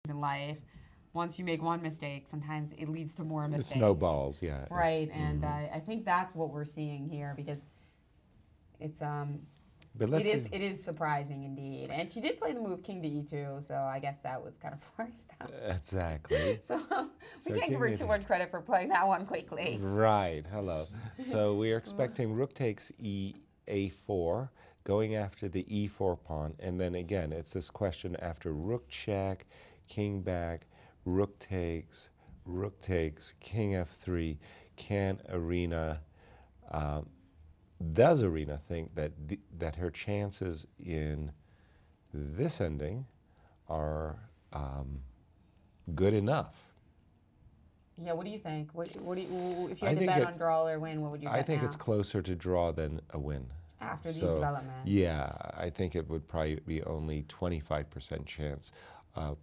in life. Once you make one mistake, sometimes it leads to more mistakes. It snowballs, yeah. Right, and I think that's what we're seeing here because it's it is surprising indeed. And she did play the move King to E2, so I guess that was kind of forced out. Exactly. So we can't give her too much credit for playing that one quickly. Right. Hello. So we are expecting Rook takes A4, going after the E4 pawn, and then again it's this question after Rook check, King back, Rook takes, King F3. Can Irina? Does Irina think that that her chances in this ending are good enough? Yeah, what do you think? What do you, if you had to bet on draw or win, what would you bet I think now? it's closer to draw than a win. After these developments? Yeah, I think it would probably be only 25% chance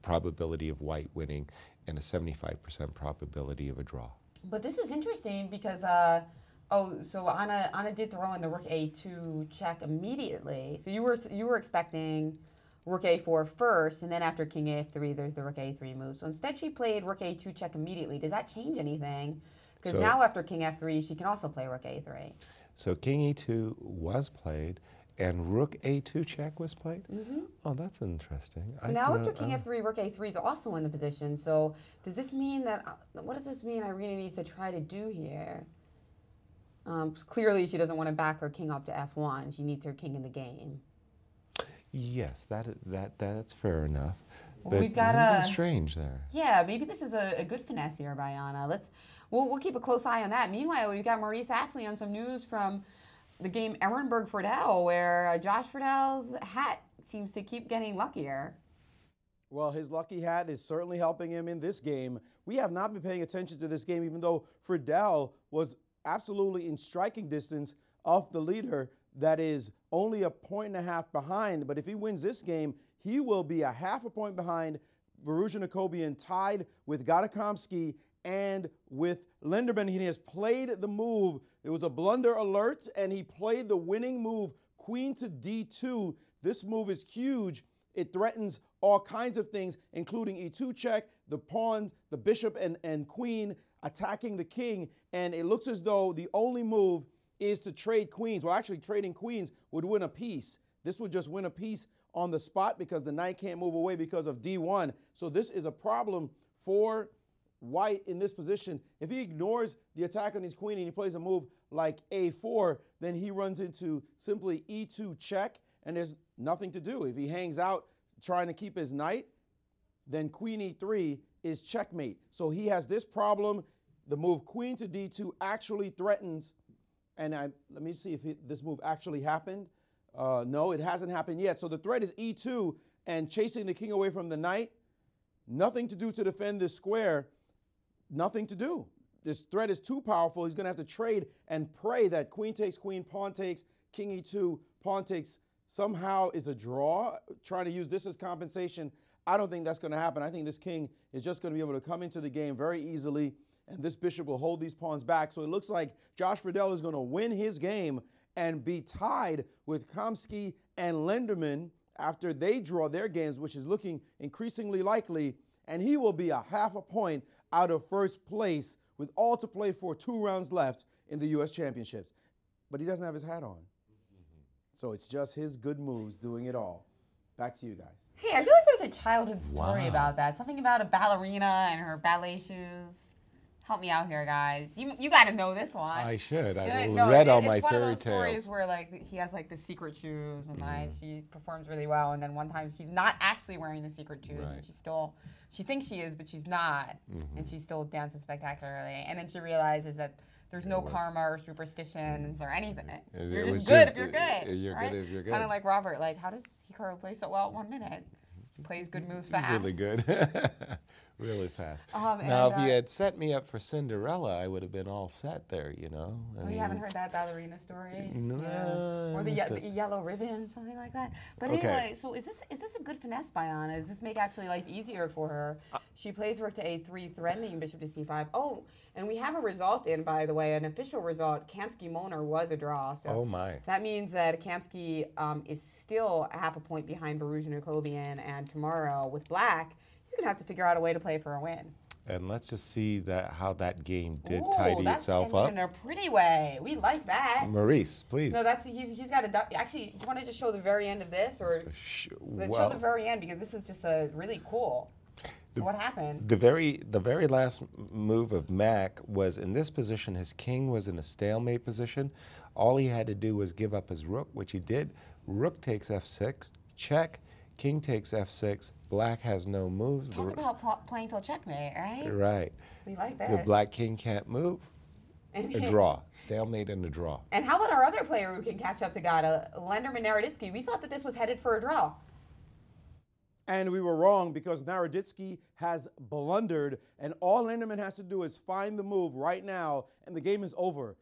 probability of white winning and a 75% probability of a draw. But this is interesting because so Anna did throw in the Rook A2 check immediately. So you were expecting Rook A4 first, and then after King A3, there's the Rook A3 move. So instead she played Rook A2 check immediately. Does that change anything? Because now after King F3, she can also play Rook A3. So King E2 was played, and Rook A2 check was played? Mm-hmm. Oh, that's interesting. So now after King F3, Rook A3 is also in the position. So does this mean that, what does this mean Irina needs to try to do here? Clearly she doesn't want to back her king up to F1. She needs her king in the game. Yes, that's fair enough. Well, but we've got strange there. Yeah, maybe this is a good finesse here by Anna. We'll keep a close eye on that. Meanwhile, we've got Maurice Ashley on some news from the game Ehrenberg-Fidel, where Josh Fidel's hat seems to keep getting luckier. Well, his lucky hat is certainly helping him in this game. We have not been paying attention to this game, even though Fidel was absolutely in striking distance of the leader that is only a 1.5 behind. But if he wins this game, he will be a half a point behind Varuzhin Akobian, tied with Kamsky and with Lenderman. He has played the move. It was a blunder alert, and he played the winning move, Queen to D2. This move is huge. It threatens all kinds of things, including E2 check, the pawns, the bishop and queen attacking the king. And it looks as though the only move is to trade queens. Well, actually, trading queens would win a piece. This would just win a piece on the spot because the knight can't move away because of D1. So this is a problem for white in this position. If he ignores the attack on his queen and he plays a move like A4, then he runs into simply E2 check, and there's nothing to do. If he hangs out trying to keep his knight, then Queen E3 is checkmate. So he has this problem. The move Queen to D2 actually threatens, and let me see if this move actually happened. No, it hasn't happened yet. So the threat is E2 and chasing the king away from the knight. Nothing to do to defend this square. Nothing to do. This threat is too powerful. He's going to have to trade and pray that queen takes queen, pawn takes, king E2, pawn takes somehow is a draw. Trying to use this as compensation. I don't think that's going to happen. I think this king is just going to be able to come into the game very easily, and this bishop will hold these pawns back. So it looks like Josh Fidel is going to win his game and be tied with Kamsky and Lenderman after they draw their games, which is looking increasingly likely, and he will be a half a point out of first place with all to play for 2 rounds left in the U.S. Championships. But he doesn't have his hat on. So it's just his good moves doing it all. Back to you guys. Hey, I feel like there's a childhood story about that. Something about a ballerina and her ballet shoes. Help me out here, guys. You got to know this one. I should. I've read all my fairy tales. It's one of those stories where like she has like the secret shoes and like she performs really well, and then one time she's not actually wearing the secret shoes, and she thinks she is, but she's not, and she still dances spectacularly. And then she realizes that there's no karma or superstitions or anything. You're just good if you're good. You're good if you're good. Kind of like Robert. Like, how does Hikaru play so well at 1 minute? He plays good moves fast. Really good. Really fast. Now, if you had set me up for Cinderella, I would have been all set there, you know. You haven't heard that ballerina story? No. Yeah. Or the yellow ribbon, something like that. But anyway, so is this a good finesse by Anna? Does this make actually life easier for her? She plays rook to A3, threatening bishop to C5. Oh, and we have a result in, by the way, an official result. Kamsky-Moner was a draw. So oh, my. That means that Kamsky is still a half a point behind Varuzhin Akobian, and tomorrow with black, he's going to have to figure out a way to play for a win. And let's just see how that game did Ooh, tidy that's itself ended up. in a pretty way. We like that. Maurice, please. No, he's got a. Actually, do you want to just show the very end of this, or show the very end, because this is just really cool. So what happened? The very last move of Mac was in this position. His king was in a stalemate position. All he had to do was give up his rook, which he did. Rook takes f6, check. King takes f6. Black has no moves. Talk about playing till checkmate, right? Right. We like that. The black king can't move. A draw. Stalemate and a draw. And how about our other player who can catch up to Gata, Lenderman Naroditsky? We thought that this was headed for a draw. And we were wrong, because Naroditsky has blundered, and all Lenderman has to do is find the move right now, and the game is over.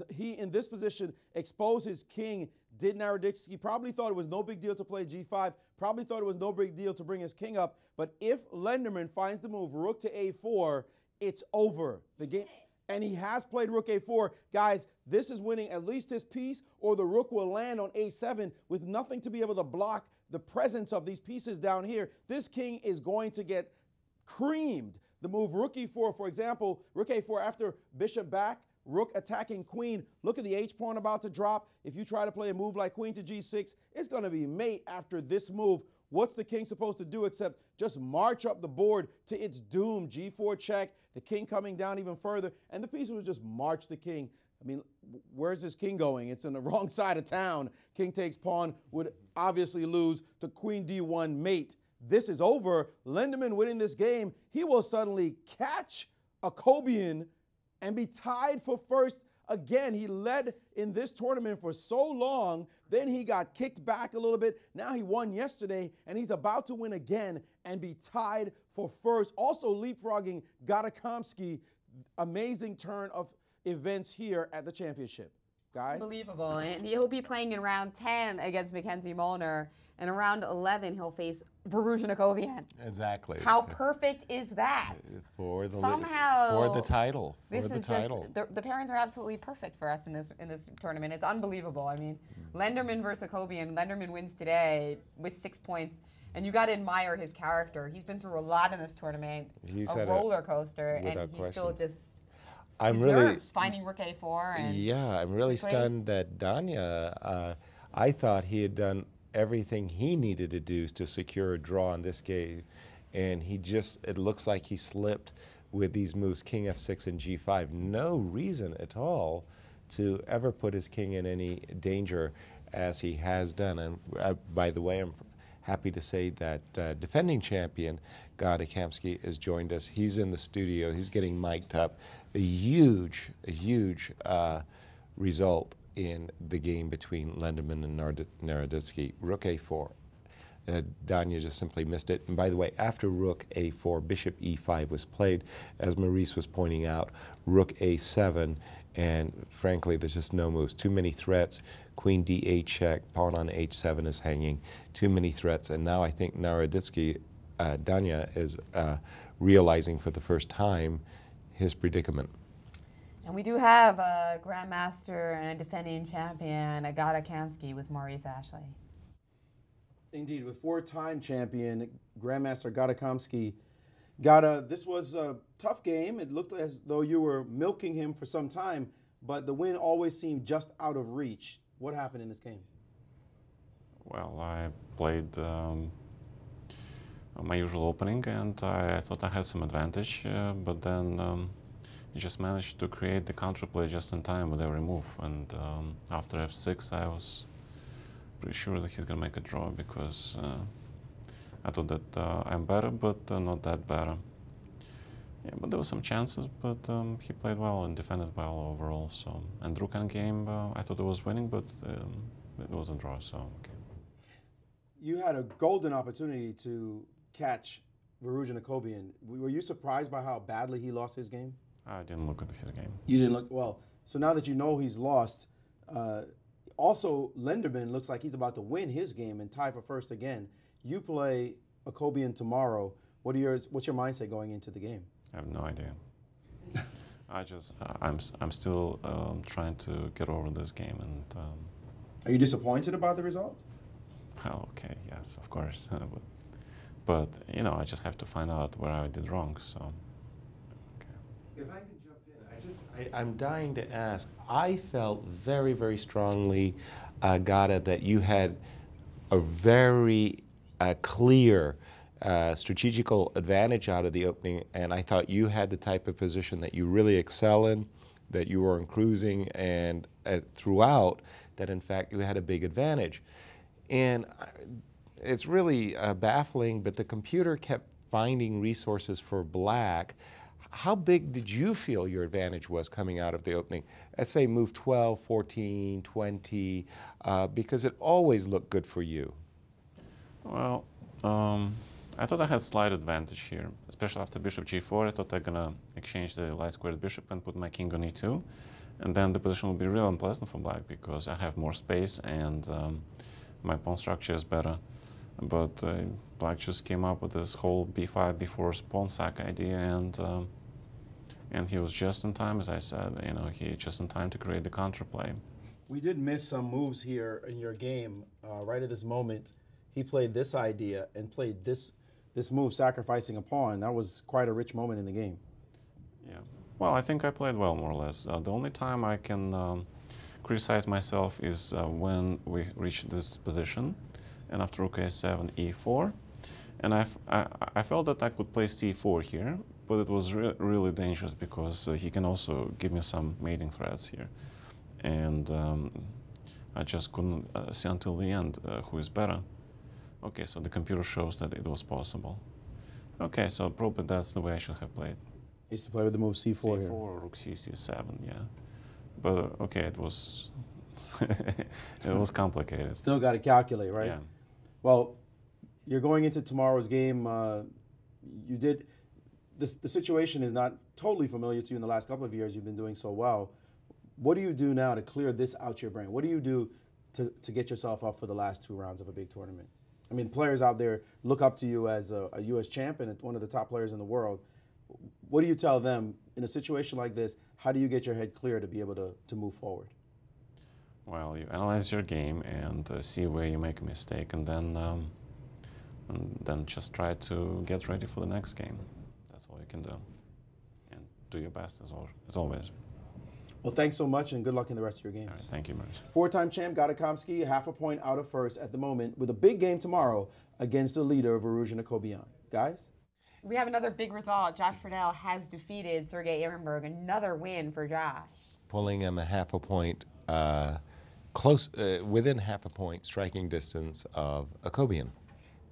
He, in this position, exposed his king. Did Naroditsky probably thought it was no big deal to play g5, probably thought it was no big deal to bring his king up, but if Lenderman finds the move rook to a4, it's over. The game, and he has played rook a4. Guys, this is winning at least this piece, or the rook will land on a7 with nothing to be able to block the presence of these pieces down here. This king is going to get creamed. The move rook e4, for example, rook a4 after bishop back, rook attacking queen. Look at the h-pawn about to drop. If you try to play a move like queen to g6, it's going to be mate after this move. What's the king supposed to do except just march up the board to its doom? G4 check, the king coming down even further, and the piece was just march the king. I mean, where's this king going? It's on the wrong side of town. King takes pawn would obviously lose to queen d1 mate. This is over. Lenderman winning this game. He will suddenly catch a Kobian and be tied for first again. He led in this tournament for so long, then he got kicked back a little bit. Now he won yesterday, and he's about to win again and be tied for first. Also leapfrogging Kamsky. Amazing turn of events here at the championship. Guys? Unbelievable. And he'll be playing in round 10 against Mackenzie Molnar. And in round 11, he'll face Varuzhin Akobian. Exactly. How perfect is that? For the title. This is just the pairings are absolutely perfect for us in this tournament. It's unbelievable. I mean, Lenderman versus Akobian. Lenderman wins today with 6 points. And you got to admire his character. He's been through a lot in this tournament. He's a roller coaster, and he's still just. I'm really finding rook a4. And yeah, I'm really stunned that Danya. I thought he had done everything he needed to do to secure a draw in this game, and it looks like he slipped with these moves, king f6 and g5. No reason at all to ever put his king in any danger as he has done. And by the way, I'm happy to say that defending champion Kamsky has joined us. He's in the studio. He's getting mic'd up. A huge result in the game between Lenderman and Naroditsky. Rook a4. Danya just simply missed it. And by the way, after rook a4, bishop e5 was played, as Maurice was pointing out, rook a7, and frankly, there's just no moves. Too many threats. Queen d8 check, pawn on h7 is hanging. Too many threats, and now I think Naroditsky, Danya, is realizing for the first time his predicament. And we do have a grandmaster and defending champion, Agata Kamsky, with Maurice Ashley. Indeed, with four-time champion, Grandmaster Kamsky. Gata, this was a tough game. It looked as though you were milking him for some time, but the win always seemed just out of reach. What happened in this game? Well, I played my usual opening, and I thought I had some advantage, but then he just managed to create the counterplay just in time with every move. And after f6, I was pretty sure that he's going to make a draw, because I thought that I'm better, but not that better. Yeah, but there were some chances, but he played well and defended well overall. So, and Rook Endgame, I thought it was winning, but it wasn't a draw, so okay. You had a golden opportunity to catch Varuzhin Akobian. Were you surprised by how badly he lost his game? I didn't look at his game. You didn't look, well, so now that you know he's lost, also Lenderman looks like he's about to win his game and tie for first again. You play Akobian tomorrow. What's your mindset going into the game? I have no idea. I'm still trying to get over this game, and. Are you disappointed about the result? Well, okay, yes, of course. But, you know, I just have to find out where I did wrong, so. Okay. If I can jump in, I'm dying to ask. I felt very, very strongly, Gada, that you had a very clear strategical advantage out of the opening, and I thought you had the type of position that you really excel in, that you were in cruising, and throughout, that in fact you had a big advantage. And it's really baffling, but the computer kept finding resources for black. How big did you feel your advantage was coming out of the opening? Let's say move 12, 14, 20, because it always looked good for you. Well, I thought I had slight advantage here, especially after bishop g4. I thought I'm gonna exchange the light squared bishop and put my king on e2, and then the position will be real unpleasant for black because I have more space and my pawn structure is better. But black just came up with this whole b5, b4 pawn sack idea, and he was just in time, as I said. You know, he just in time to create the counterplay. We did miss some moves here in your game. Right at this moment, he played this idea and played this move, sacrificing a pawn. That was quite a rich moment in the game. Yeah. Well, I think I played well, more or less. The only time I can criticize myself is when we reach this position, and after rook a7, e4. And I felt that I could play c4 here, but it was really dangerous because he can also give me some mating threats here. And I just couldn't see until the end who is better. Okay, so the computer shows that it was possible. Okay, so probably that's the way I should have played. Used to play with the move c4 c4 here. or rook c, c7, yeah. But okay, it was it was complicated. Still got to calculate, right? Yeah. Well, you're going into tomorrow's game. You did the situation is not totally familiar to you in the last couple of years. You've been doing so well. What do you do now to clear this out your brain? What do you do to get yourself up for the last 2 rounds of a big tournament? I mean, players out there look up to you as a U.S. champion and one of the top players in the world. What do you tell them in a situation like this? How do you get your head clear to be able to move forward? Well, you analyze your game and see where you make a mistake, and then just try to get ready for the next game. That's all you can do, and do your best as always. Well, thanks so much, and good luck in the rest of your games. All right, thank you, Maurice. 4-time champ Kamsky, half a point out of first at the moment, with a big game tomorrow against the leader, Irina. Guys? We have another big result. Josh Fidel has defeated Sergei Ehrenberg. Another win for Josh. Pulling him a half a point, within half a point striking distance of Akobian.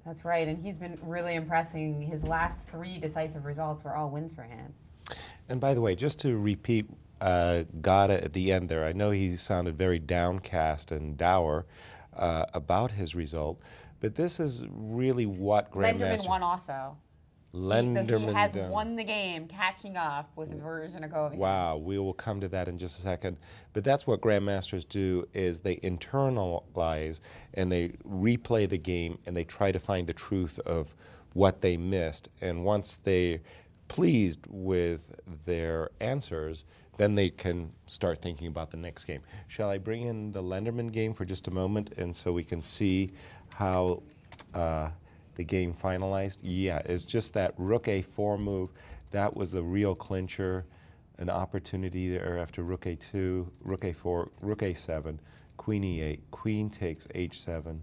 That's right, and he's been really impressing. His last 3 decisive results were all wins for him. And by the way, just to repeat Gada at the end there, I know he sounded very downcast and dour about his result, but this is really what Grandmaster... Lenderman won also. Lenderman he has won the game, catching up with Virginikova. Wow, we will come to that in just a second. But that's what Grandmasters do, is they internalize and they replay the game and they try to find the truth of what they missed. And once they're pleased with their answers, then they can start thinking about the next game. Shall I bring in the Lenderman game for just a moment, and so we can see how the game finalized? Yeah, it's just that rook a4 move. That was the real clincher, an opportunity there after rook a2, rook a4, rook a7, queen e8, queen takes h7,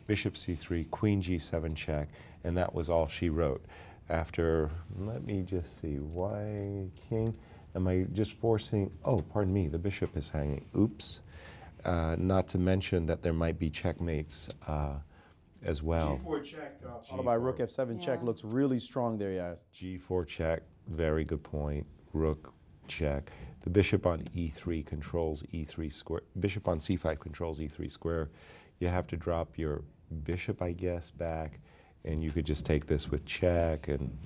bishop c3, queen g7 check, and that was all she wrote. After, let me just see, why king? Am I just forcing, oh, pardon me, the bishop is hanging. Oops. Not to mention that there might be checkmates as well. G4 check, followed by rook f7 check, looks really strong there, yes. G4 check, very good point. Rook check. The bishop on e3 controls e3 square. Bishop on c5 controls e3 square. You have to drop your bishop, I guess, back, and you could just take this with check, and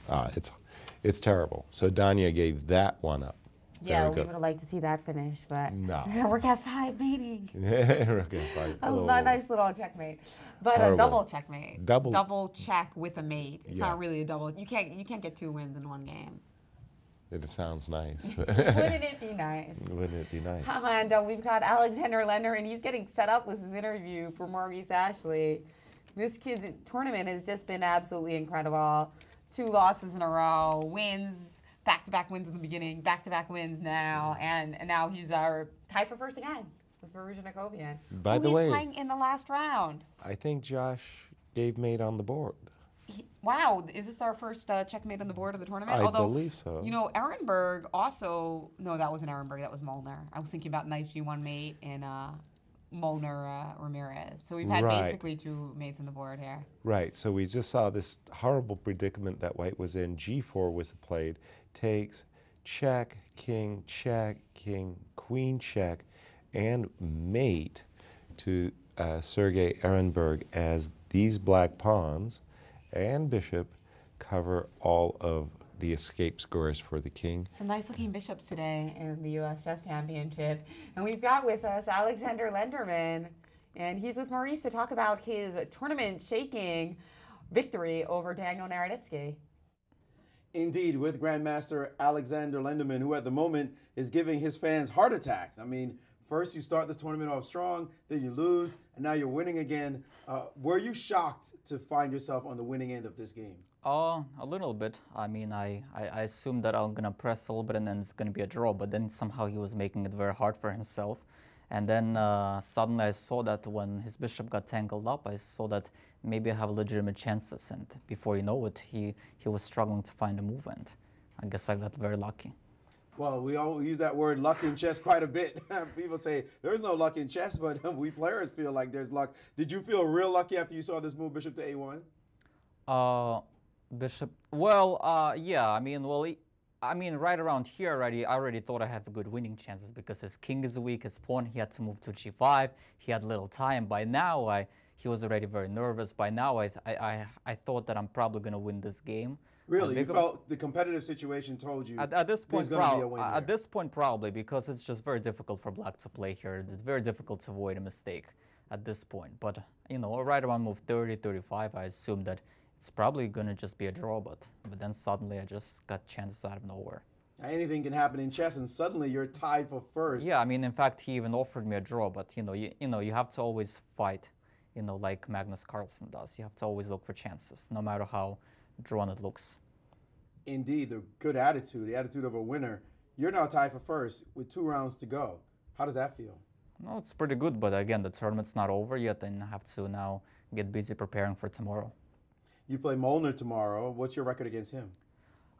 it's terrible. So Danya gave that one up. Yeah, we would have liked to see that finish, but no. Rook f5 mating. Rook f5. A nice little checkmate, but Horrible. a double checkmate. Double check with a mate. It's Yeah. not really a double. You can't get 2 wins in one game. It sounds nice. Wouldn't it be nice? Wouldn't it be nice? And we've got Alexander Lender, and he's getting set up with his interview for Maurice Ashley. This kid's tournament has just been absolutely incredible. 2 losses in a row, wins, back-to-back wins in the beginning, back-to-back wins now, and now he's tied for first again with Varuja Nakovian. By the way, he's playing in the last round. I think Josh gave mate on the board. Wow, is this our first checkmate on the board of the tournament? I believe so. You know, Ehrenberg also, no, that wasn't Ehrenberg, that was Molnar. I was thinking about knight G1 mate and Molnar Ramirez. So we've had basically 2 mates on the board here. Right, so we just saw this horrible predicament that white was in. G4 was played, takes, check, king, queen check, and mate to Sergei Ehrenberg, as these black pawns and bishop cover all of the escape scores for the king. Some nice looking bishops today in the U.S. Chess Championship. And we've got with us Alexander Lenderman, and he's with Maurice to talk about his tournament shaking victory over Daniel Naroditsky. Indeed, with Grandmaster Alexander Lenderman, who at the moment is giving his fans heart attacks. I mean, first you start this tournament off strong, then you lose, and now you're winning again. Were you shocked to find yourself on the winning end of this game? A little bit. I mean, I assumed that I'm going to press a little bit and then it's going to be a draw, but then somehow he was making it very hard for himself. And then suddenly I saw that when his bishop got tangled up, I saw that maybe I have legitimate chances. And before you know it, he was struggling to find a move, and I guess I got very lucky. Well, we all use that word luck in chess quite a bit. People say there's no luck in chess, but we players feel like there's luck. Did you feel real lucky after you saw this move, bishop to A1? Bishop, well, yeah, I mean, right around here already, I already thought I had good winning chances because his king is weak, his pawn, he had to move to G5, he had little time. By now, he was already very nervous. By now, I thought that I'm probably going to win this game. Really? You felt the competitive situation told you at this point, there's going to be a win at this point, probably, because it's just very difficult for black to play here. It's very difficult to avoid a mistake at this point. But, you know, right around move 30, 35, I assumed that it's probably going to just be a draw, but then suddenly I just got chances out of nowhere. Anything can happen in chess, and suddenly you're tied for first. Yeah, I mean, in fact, he even offered me a draw, but you have to always fight, like Magnus Carlsen does. You have to always look for chances, no matter how drawn it looks. Indeed, the good attitude, the attitude of a winner. You're now tied for first with 2 rounds to go. How does that feel? No, it's pretty good, but again, the tournament's not over yet, and I have to now get busy preparing for tomorrow. You play Molnar tomorrow. What's your record against him?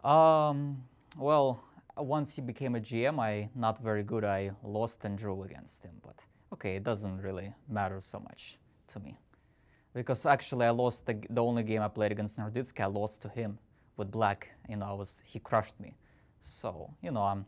Well, once he became a GM, not very good. I lost and drew against him, but okay, it doesn't really matter so much to me. Because actually I lost the only game I played against Naroditsky, I lost to him with black. He crushed me. So,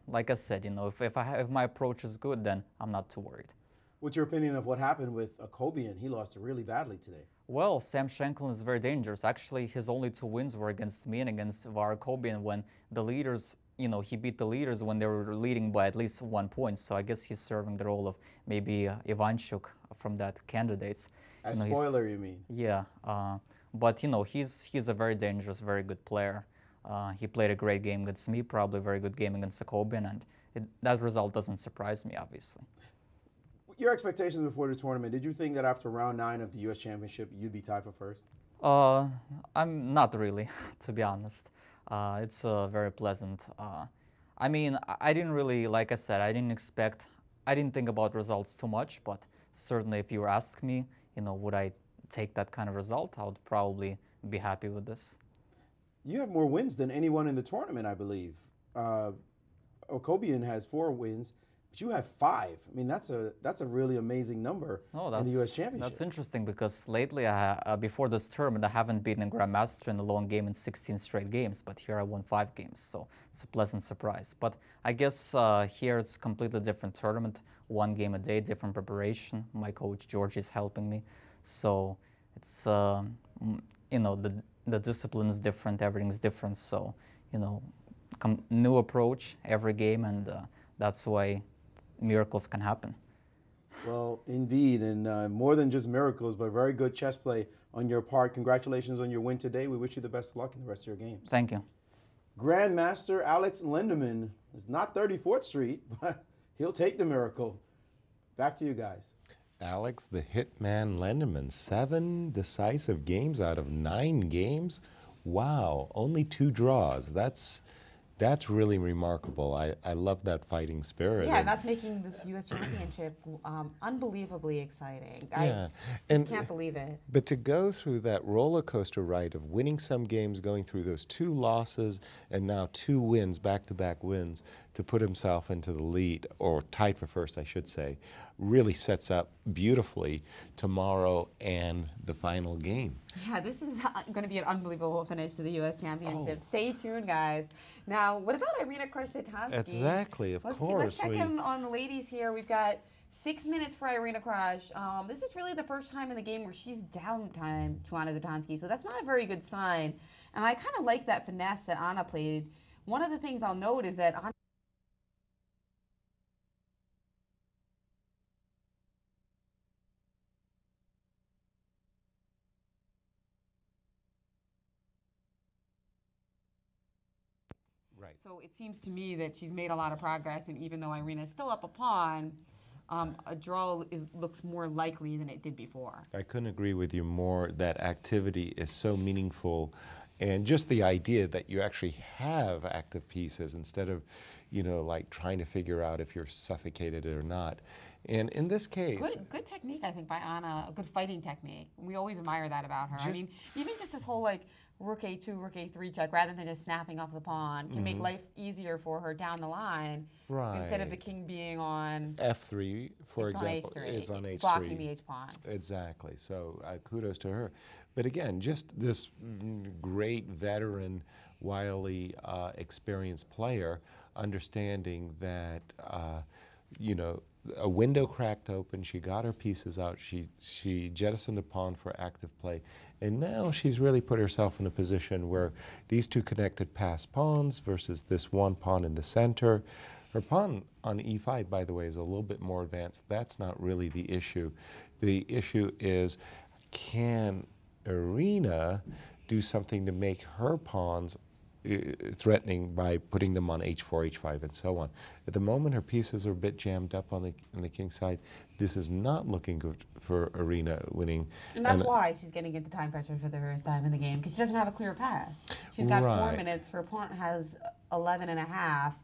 like I said, if my approach is good, then I'm not too worried. What's your opinion of what happened with Akobian? He lost really badly today. Well, Sam Shanklin is very dangerous. Actually, his only 2 wins were against me and against Var Akobian when the leaders, he beat the leaders when they were leading by at least 1 point. So I guess he's serving the role of maybe Ivanchuk from that candidates. As spoiler, you mean? Yeah, but he's a very dangerous, very good player. He played a great game against me, probably a very good game against Akobian, and that result doesn't surprise me, obviously. Your expectations before the tournament, did you think that after round 9 of the U.S. Championship, you'd be tied for first? I'm not really, to be honest. It's very pleasant. I mean, I didn't really, like I said, I didn't think about results too much, but certainly if you ask me, would I take that kind of result, I would probably be happy with this. You have more wins than anyone in the tournament, I believe. Akobian has 4 wins. But you have 5. I mean, that's a really amazing number in the U.S. Championship. That's interesting because lately, before this tournament, I haven't beaten a Grandmaster in a long game in 16 straight games. But here I won 5 games, so it's a pleasant surprise. But I guess here it's a completely different tournament. 1 game a day, different preparation. My coach George is helping me, so it's the discipline is different, everything's different. So new approach every game, and that's why miracles can happen. Well, indeed, and more than just miracles, but very good chess play on your part. Congratulations on your win today. We wish you the best of luck in the rest of your games. Thank you. Grandmaster Alex Lenderman is not 34th Street, but he'll take the miracle. Back to you guys. Alex, the hitman Lenderman, 7 decisive games out of 9 games. Wow, only 2 draws. That's really remarkable. I love that fighting spirit. Yeah, and that's making this U.S. Championship unbelievably exciting. Yeah. I just can't believe it. But to go through that roller coaster ride of winning some games, going through those 2 losses, and now 2 wins, back-to-back wins, to put himself into the lead, or tied for first, I should say, really sets up beautifully tomorrow and the final game. Yeah, this is going to be an unbelievable finish to the U.S. Championship. Oh. Stay tuned, guys. Now, what about Irina Krush? Exactly, of course. Let's check in on the ladies here. We've got 6 minutes for Irina Krush. This is really the first time in the game where she's downtime to Anna Zatonski, so that's not a very good sign. And I kind of like that finesse that Anna played. One of the things I'll note is that Anna Right. So it seems to me that she's made a lot of progress, and even though Irina is still up a pawn, a draw looks more likely than it did before. I couldn't agree with you more. That activity is so meaningful, and just the idea that you actually have active pieces instead of, like trying to figure out if you're suffocated or not. And in this case, good technique, I think, by Anna. A good fighting technique. We always admire that about her. I mean, even just this whole Rook A2, Rook A3 check, rather than just snapping off the pawn, can make life easier for her down the line. Right. Instead of the king being on F3, for example, on H3, is on H3. blocking the H pawn. Exactly. So kudos to her. But again, just this great veteran, wily, experienced player, understanding that, a window cracked open. She got her pieces out. She jettisoned a pawn for active play. And now she's really put herself in a position where these 2 connected passed pawns versus this 1 pawn in the center. Her pawn on E5, by the way, is a little bit more advanced. That's not really the issue. The issue is, can Irina do something to make her pawns threatening by putting them on H4, H5, and so on. At the moment, her pieces are a bit jammed up on the king's side. This is not looking good for Irina winning. And that's why she's getting into time pressure for the first time in the game, because she doesn't have a clear path. She's got 4 minutes. Her opponent has 11 and a half.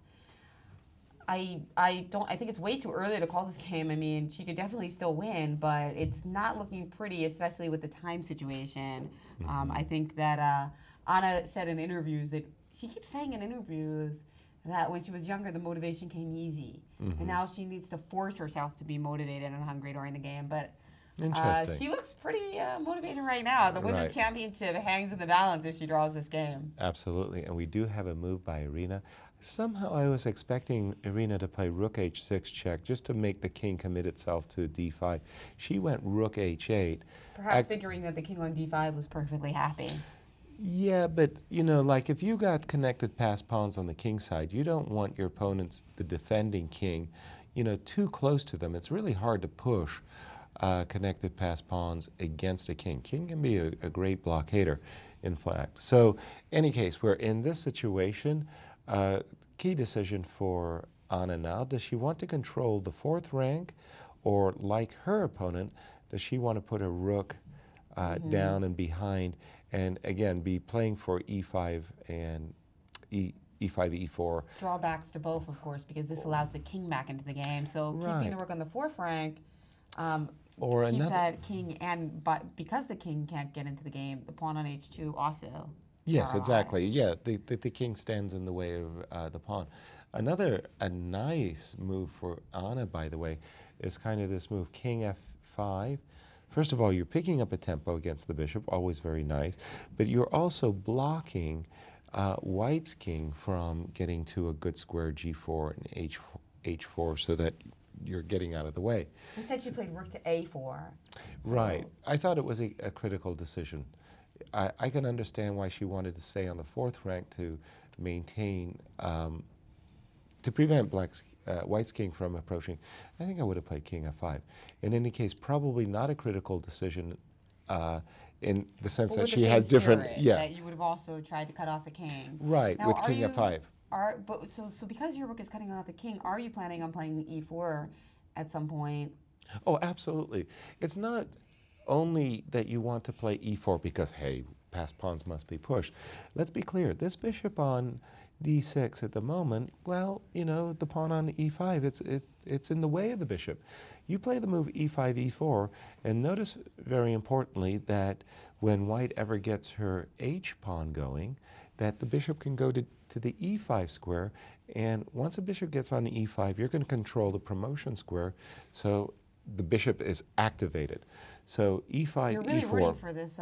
I think it's way too early to call this game. I mean, she could definitely still win, but it's not looking pretty, especially with the time situation. I think that Anna said in interviews that she keeps saying in interviews that when she was younger, the motivation came easy. And now she needs to force herself to be motivated and hungry during the game. But she looks pretty motivated right now. The women's championship hangs in the balance if she draws this game. Absolutely. And we do have a move by Irina. Somehow I was expecting Irina to play Rook H6 check just to make the king commit itself to D5. She went Rook H8. Perhaps figuring that the king on D5 was perfectly happy. Yeah, but, like if you got connected passed pawns on the king side, you don't want your opponent's, the defending king, too close to them. It's really hard to push connected passed pawns against a king. King can be a great blockader, in fact. So, any case, we're in this situation. Key decision for Anna now. Does she want to control the 4th rank, or like her opponent, does she want to put a rook down and behind, and again be playing for E5 and E5, E4? Drawbacks to both, of course, because this allows the king back into the game. So keeping the rook on the 4th rank keeps that king, but because the king can't get into the game, the pawn on H2 also. Yes, exactly. Yeah, the king stands in the way of the pawn. A nice move for Anna, by the way, is kind of this move, king F5. First of all, you're picking up a tempo against the bishop, always very nice, but you're also blocking White's king from getting to a good square G4 and H4 so that you're getting out of the way. Instead, she played rook to A4. So. Right. I thought it was a critical decision. I can understand why she wanted to stay on the 4th rank to maintain, to prevent White's king from approaching. I think I would have played king F5. In any case, probably not a critical decision in the sense that she has different. Yeah. That you would have also tried to cut off the king. Right, now, with king F5. So because your rook is cutting off the king, are you planning on playing E4 at some point? Oh, absolutely. It's not only that you want to play e4 because, hey, passed pawns must be pushed. Let's be clear. This bishop on d6 at the moment, well, you know, the pawn on e5, it's in the way of the bishop. You play the move e5, e4, and notice very importantly that when white ever gets her h pawn going, that the bishop can go to the e5 square, and once a bishop gets on the e5, you're going to control the promotion square, so the bishop is activated. So e5, You're really e4. rooting for this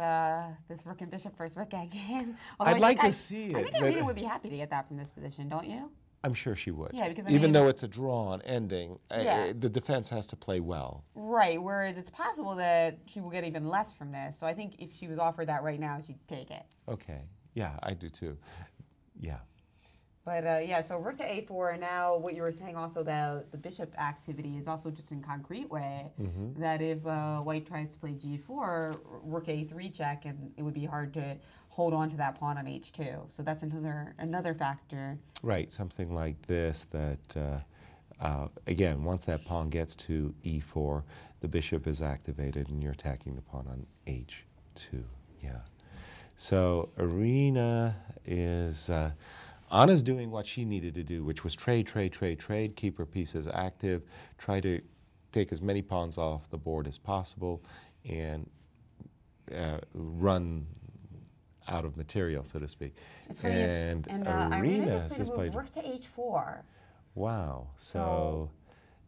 this rook and bishop versus rook game. I'd like to see it. I think Irina would be happy to get that from this position, don't you? I'm sure she would. Yeah, because I even mean, though it's a drawn ending, Yeah. the defense has to play well. Right, whereas it's possible that she will get even less from this. So I think if she was offered that right now, she'd take it. Okay. Yeah, I do too. Yeah. But yeah, so rook to a4, and now what you were saying also about the bishop activity is also just in concrete way, that if white tries to play g4, rook a3 check, and it would be hard to hold on to that pawn on h2. So that's another factor. Right, something like this that, again, once that pawn gets to e4, the bishop is activated and you're attacking the pawn on h2. Yeah. So Irina is... Anna's doing what she needed to do, which was trade, keep her pieces active, try to take as many pawns off the board as possible, and run out of material, so to speak. It's funny, and Irina just played a move rook to h4. Wow, so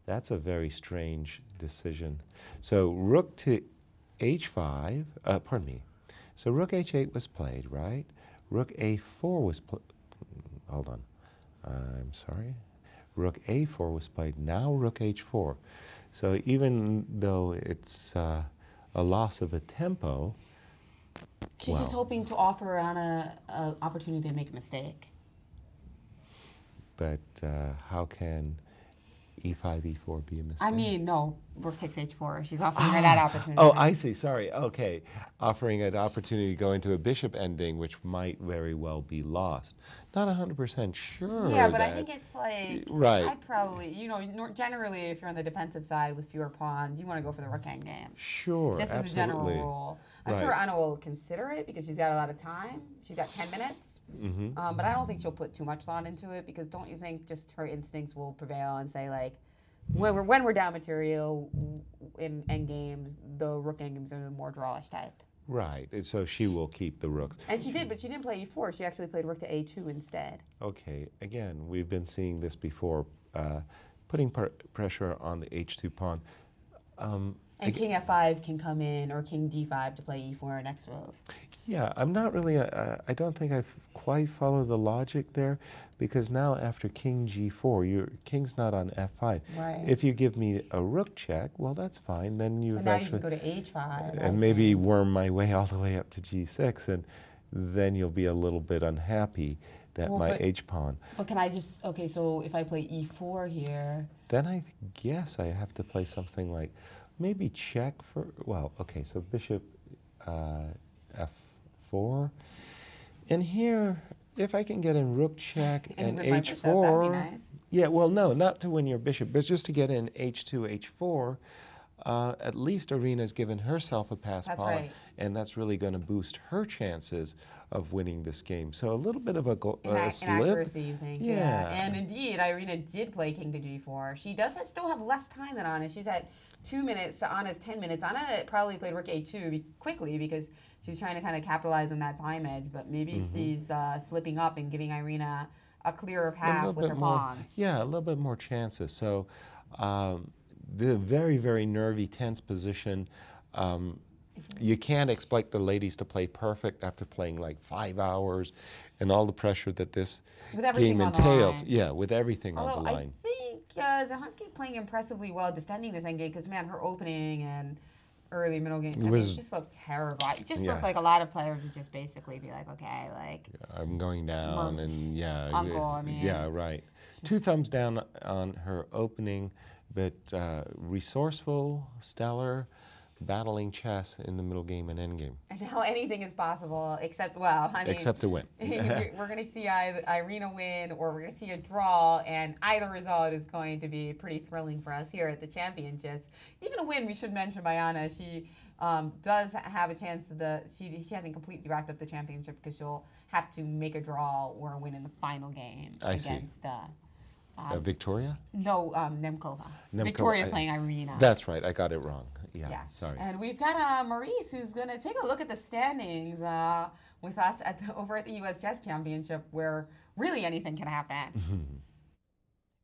that's a very strange decision. So rook to h5, pardon me. So rook h8 was played, right? Rook a4 was played. Hold on. I'm sorry. Rook a4 was played. Now rook h4. So even though it's a loss of a tempo, she's just hoping to offer Anna an opportunity to make a mistake. But how can e5, e4 be a mistake? I mean, no, rook takes h4. She's offering her that opportunity. Oh, I see. Sorry. Okay. Offering an opportunity to go into a bishop ending, which might very well be lost. Not 100% sure. Yeah, but I think it's like, right. I'd probably, you know, generally if you're on the defensive side with fewer pawns, you want to go for the rook endgame. Sure, Just as a general rule. I'm sure Anna will consider it because she's got a lot of time. She's got 10 minutes. But I don't think she'll put too much thought into it because don't you think just her instincts will prevail and say like, when we're down material in endgames, the rook endgames are more drawish type. Right, and so she will keep the rooks. And she did, but she didn't play e4. She actually played rook to a2 instead. Okay, again, we've been seeing this before, putting pressure on the h2 pawn. And king f5 can come in, or king d5 to play e4 next move. Yeah, I'm not really, I don't think I quite follow the logic there, because now after king g4, your king's not on f5. Right. If you give me a rook check, well, that's fine. Then you've But now actually... you can go to h5. And maybe worm my way all the way up to g6, and then you'll be a little bit unhappy that my h-pawn... But can I just, okay, so if I play e4 here... Then I guess I have to play something like, maybe check for, well, okay, so bishop f4. And here, if I can get in rook check and h4. Bishop, that'd be nice. Yeah, well, no, not to win your bishop, but just to get in h2, h4. At least Irina's given herself a pass pawn, right. And that's really going to boost her chances of winning this game. So a little bit of a slip. Inaccuracy, you think? Yeah. And indeed, Irina did play king to g4. She does still have less time than Anna. She's at 2 minutes to Anna's 10 minutes. Anna probably played rook a2 quickly because she's trying to kind of capitalize on that time edge, but maybe she's slipping up and giving Irina a clearer path with her pawns. Yeah, a little bit more chances. So the very, very nervy, tense position. You can't expect the ladies to play perfect after playing like 5 hours and all the pressure that this game entails. Yeah, with everything on the line. I think Zahansky's playing impressively well defending this endgame because, man, her opening and early middle game, it just looked terrible. It just looked like a lot of players would just basically be like, okay, like... I'm going down and uncle, I mean. Yeah, right. 2 thumbs down on her opening, but resourceful, stellar, battling chess in the middle game and endgame. And now anything is possible, except, well, I mean, Except to win. we're going to see either Irina win or we're going to see a draw, and either result is going to be pretty thrilling for us here at the championships. Even a win, we should mention Bayana. She does have a chance. She hasn't completely wrapped up the championship because she'll have to make a draw or a win in the final game against. Victoria? No, Nemkova. Victoria's playing Irina. That's right. I got it wrong. Yeah. Sorry. And we've got Maurice, who's going to take a look at the standings with us over at the U.S. Chess Championship, where really anything can happen.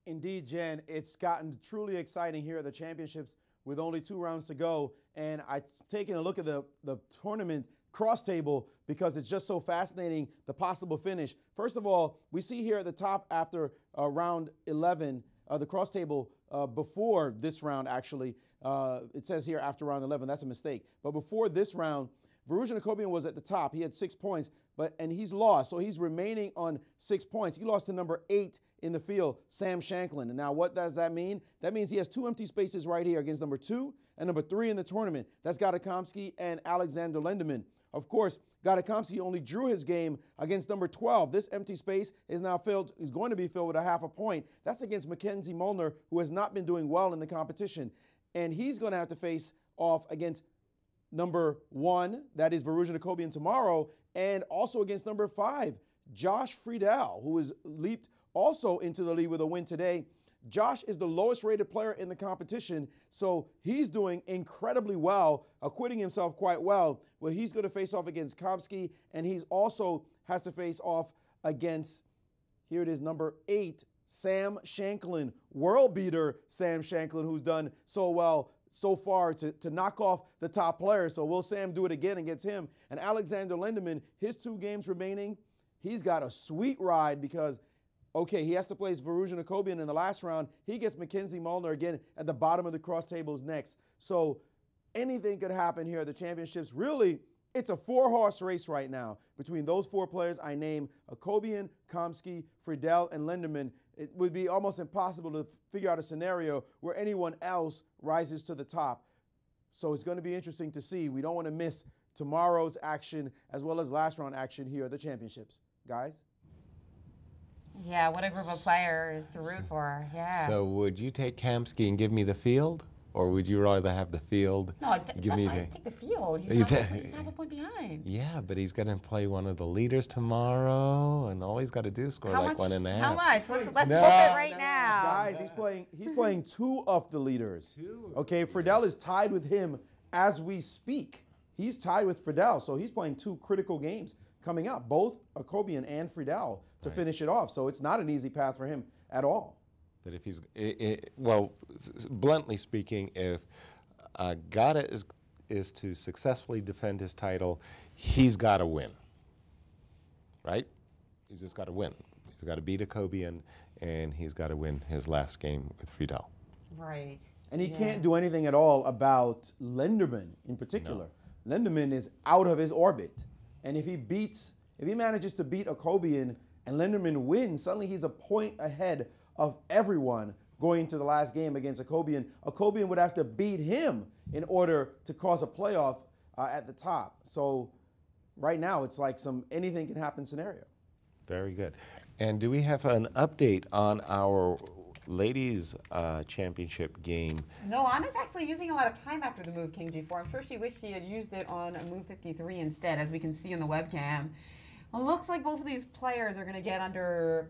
Indeed, Jen, it's gotten truly exciting here at the championships with only 2 rounds to go. And I'm taking a look at the tournament cross table because it's just so fascinating, the possible finish. First of all, we see here at the top after round 11, the cross table before this round, actually, it says here after round 11, that's a mistake. But before this round, Varujan Akobian was at the top. He had 6 points, and he's lost. So he's remaining on 6 points. He lost to number 8 in the field, Sam Shanklin. And now what does that mean? That means he has 2 empty spaces right here against number 2 and number 3 in the tournament. That's Kamsky and Alexander Lenderman. Of course, Kamsky only drew his game against number 12. This empty space is now filled, is going to be filled with a half a point. That's against Mackenzie Molnar, who has not been doing well in the competition. And he's going to have to face off against number 1, that is Varujan Akobian tomorrow, and also against number 5, Josh Fidel, who has leaped also into the lead with a win today. Josh is the lowest rated player in the competition, so he's doing incredibly well, acquitting himself quite well. Well, he's going to face off against Kamsky, and he's also has to face off against, here it is, number 8, Sam Shanklin, world beater Sam Shanklin, who's done so well so far to knock off the top player. So will Sam do it again against him? And Alexander Lenderman, his 2 games remaining, he's got a sweet ride because, okay, he has to place Varujan Akobian in the last round. He gets Mackenzie Molnar again at the bottom of the cross tables next. So anything could happen here at the championships. Really, it's a 4-horse race right now between those 4 players I named, Akobian, Kamsky, Fidel, and Lenderman. It would be almost impossible to figure out a scenario where anyone else rises to the top. So it's going to be interesting to see. We don't want to miss tomorrow's action as well as last round action here at the championships. Guys? Yeah, what a group of players to root for. Yeah. So would you take Kamsky and give me the field? Or would you rather have the field? No, take the field. He's half a point behind. Yeah, but he's going to play one of the leaders tomorrow, and all he's got to do is score like 1.5. How much? Let's book it right now. Guys, he's playing 2 of the leaders. Okay, Fidel is tied with him as we speak. He's tied with Fidel, so he's playing 2 critical games coming up, both Akobian and Fidel, to finish it off. So it's not an easy path for him at all. But if he's, bluntly speaking, if Gata is to successfully defend his title, he's got to win, right? He's just got to win. He's got to beat Akobian, and he's got to win his last game with Fidel. Right. And he can't do anything at all about Lenderman in particular. No. Lenderman is out of his orbit. And if he manages to beat Akobian and Lenderman wins, suddenly he's a point ahead of everyone going into the last game against Akobian. Akobian would have to beat him in order to cause a playoff at the top. So right now it's like some anything can happen scenario. Very good. And do we have an update on our ladies championship game? No, Anna's actually using a lot of time after the move King G4. I'm sure she wished she had used it on a move 53 instead, as we can see in the webcam. It looks like both of these players are going to get under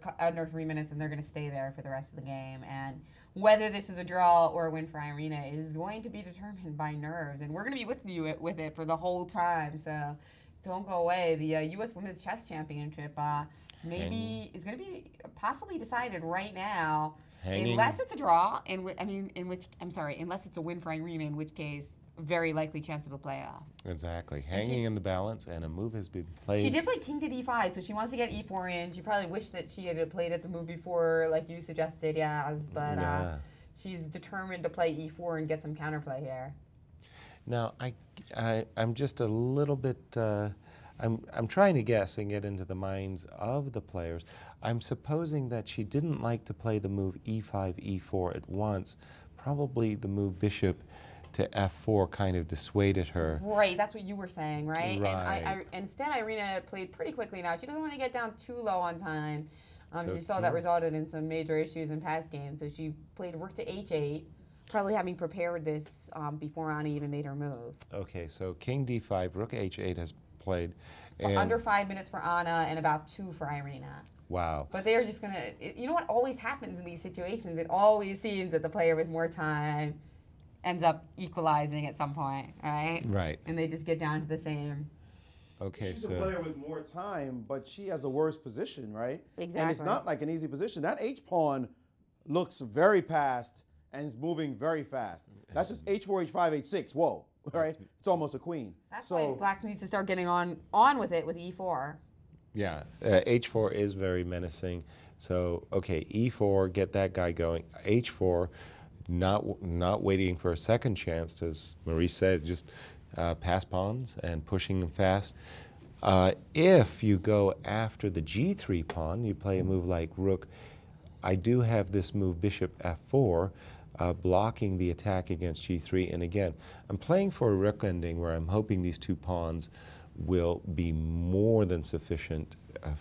3 minutes, and they're going to stay there for the rest of the game. And whether this is a draw or a win for Irina is going to be determined by nerves. And we're going to be with you with it for the whole time. So don't go away. The U.S. Women's Chess Championship is going to be possibly decided right now, unless it's a draw. Unless it's a win for Irina, in which case, very likely chance of a playoff. Exactly. Hanging in the balance, and a move has been played. She did play king to d5, so she wants to get e4 in. She probably wished that she had played at the move before, like you suggested, Yaz, but she's determined to play e4 and get some counterplay here. Now, I'm just a little bit, I'm trying to guess and get into the minds of the players. I'm supposing that she didn't like to play the move e5, e4 at once, probably the move bishop to f4 kind of dissuaded her. Right, that's what you were saying, right? Right. And instead, Irina played pretty quickly now. She doesn't want to get down too low on time. So She saw that resulted in some major issues in past games, so she played rook to h8, probably having prepared this before Anna even made her move. Okay, so king d5, rook h8 has played. For under 5 minutes for Anna and about 2 for Irina. Wow. But they're just going to, you know what always happens in these situations? It always seems that the player with more time ends up equalizing at some point, right? Right. And they just get down to the same. Okay, She's so a player with more time, but she has the worst position, right? Exactly. And it's not like an easy position. That H pawn looks very fast and is moving very fast. That's just H4, H5, H6. Whoa, right? It's almost a queen. That's why Black needs to start getting on with it with E4. yeah, h4 is very menacing. So okay, e4, get that guy going. h4, not waiting for a second chance, as Maurice said, just pass pawns and pushing them fast. If you go after the g3 pawn, you play a move like rook. I do have this move bishop f4, blocking the attack against g3. And again, I'm playing for a rook ending where I'm hoping these two pawns will be more than sufficient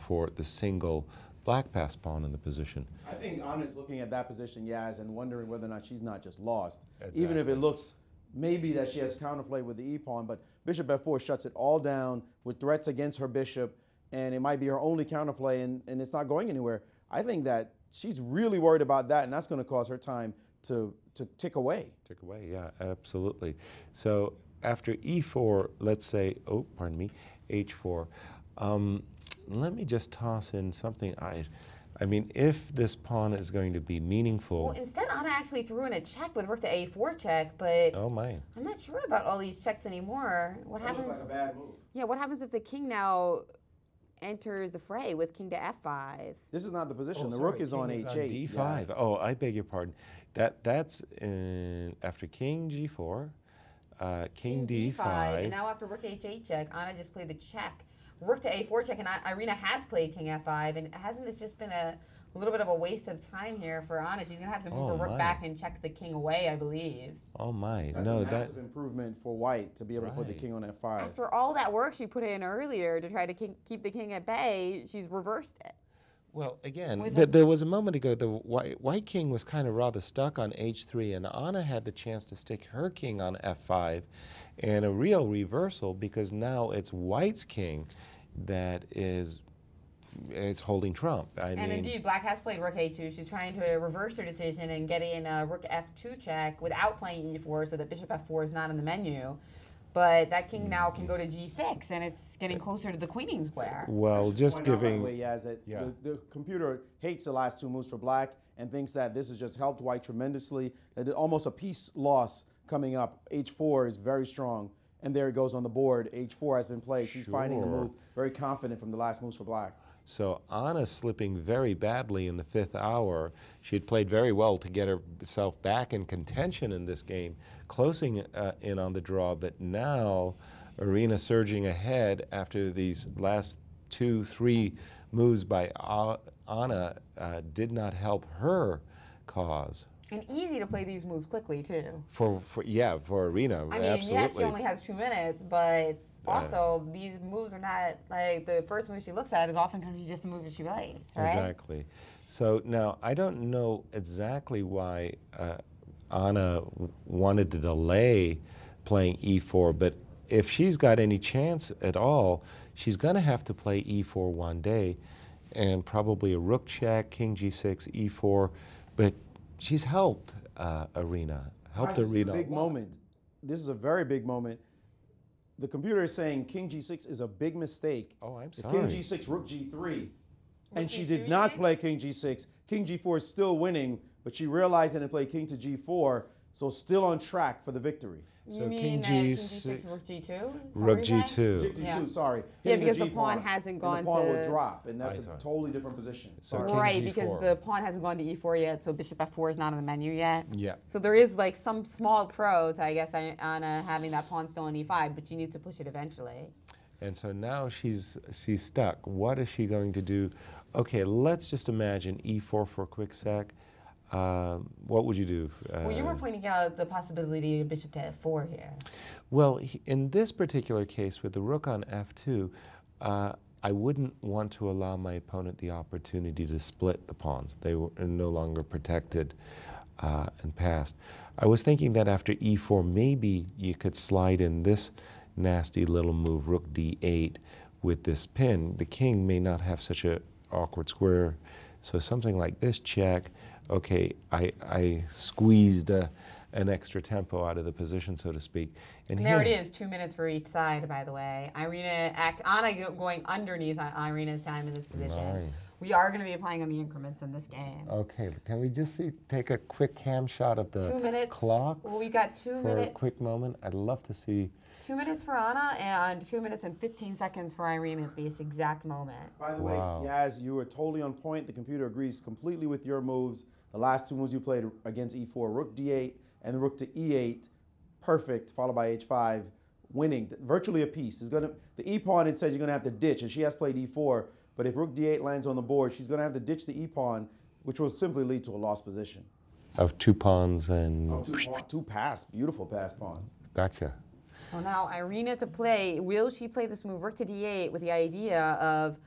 for the single black pass pawn in the position. I think Anna's looking at that position, Yaz, and wondering whether or not she's not just lost. Exactly. Even if it looks maybe that she has counterplay with the e-pawn, but bishop f4 shuts it all down with threats against her bishop, and it might be her only counterplay, and it's not going anywhere. I think that she's really worried about that, and that's going to cause her time to tick away. Tick away, yeah, absolutely. So after e4, let's say, oh, pardon me, h4. Let me just toss in something. I mean, if this pawn is going to be meaningful. Well, instead, Anna actually threw in a check with rook to a4 check, but Oh my. I'm not sure about all these checks anymore. What That happens? looks like a bad move. Yeah, what happens if the king now enters the fray with king to f5? This is not the position. Oh, the sorry, rook is on king h8. d5. Yaz. Oh, I beg your pardon. That's after king g4, king d5. And now after rook h8 check, Anna just played the check. Rook to a4 check, and Irina has played king f5, and hasn't this just been a little bit of a waste of time here for Anna? She's going to have to move her rook my. back and check the king away, I believe. Oh my. That's No, a that. massive improvement for white to be able to put the Right. king on f5. After all that work she put in earlier to try to keep the king at bay, she's reversed it. Well, again, With there was a moment ago the white king was kind of rather stuck on h3, and Anna had the chance to stick her king on f5, and a real reversal because now it's white's king that is holding trump. I mean, Indeed, Black has played rook a2. She's trying to reverse her decision and get in rook f2 check without playing e4, so that bishop f4 is not in the menu. But that king now can go to g6, and it's getting closer to the queening square. well, just Point out, by the giving. way, Yaz, that Yeah. the computer hates the last two moves for black and thinks that this has just helped white tremendously. That it's almost a piece loss coming up. h4 is very strong, and there it goes on the board. h4 has been played. She's finding the Sure. move very confident from the last moves for black. So Anna's slipping very badly in the 5th hour. She had played very well to get herself back in contention in this game, closing in on the draw. But now, Irina surging ahead after these last 2-3 moves by Anna did not help her cause. And easy to play these moves quickly, too. For Irina, I mean, absolutely. yes, she only has 2 minutes, but also these moves are not, like, the first move she looks at is often going to be just a move that she plays, right? Exactly. So now, I don't know exactly why Anna wanted to delay playing e4, but if she's got any chance at all, she's going to have to play e4 one day, and probably a rook check, king g6, e4, but she's helped Irina. Helped This is Irina. a big moment. This is a very big moment. The computer is saying king g6 is a big mistake. Oh, I'm If sorry. king g6, rook g3, and she g2, did you not think? play king g6. King g4 is still winning, but she realized it and played king to g4, so still on track for the victory. So You mean king king g6, g6, rook g2? Is that rook what you're saying? g2. G2, Yeah. sorry. Yeah, Hitting because the G pawn hasn't gone and the pawn to- will drop, and that's I a see. totally different position. So Sorry. king Right, g4. because the pawn hasn't gone to e4 yet, so bishop f4 is not on the menu yet. Yeah. So there is like some small pro to, I guess, Anna having that pawn still on e5, but she needs to push it eventually. And so now she's stuck. What is she going to do? Okay, let's just imagine e4 for a quick sec. What would you do? Well, you were pointing out the possibility of bishop to f4 here. Well, in this particular case with the rook on f2, I wouldn't want to allow my opponent the opportunity to split the pawns. They were no longer protected and passed. I was thinking that after e4, maybe you could slide in this nasty little move, rook d8, with this pin. The king may not have such an awkward square, so something like this check. Okay, I squeezed an extra tempo out of the position, so to speak. And there it is, 2 minutes for each side, by the way. Anna going underneath Irina's time in this position. Right. We are going to be playing on the increments in this game. Okay, can we just take a quick cam shot of the 2 minutes. clock? Well, we got 2 minutes. For a quick moment. I'd love to see. 2 minutes for Anna and 2 minutes and 15 seconds for Irina at this exact moment. By the way, Yaz, you were totally on point. The computer agrees completely with your moves. The last two moves you played against e4, rook d8 and the rook to e8, perfect, followed by h5, winning, virtually a piece. The e-pawn, it says you're going to have to ditch, and she has played e4, but if rook d8 lands on the board, she's going to have to ditch the e-pawn, which will simply lead to a lost position. Of 2 pawns and... Two beautiful passed pawns. Gotcha. So now Irina to play, will she play this move, rook to d8, with the idea of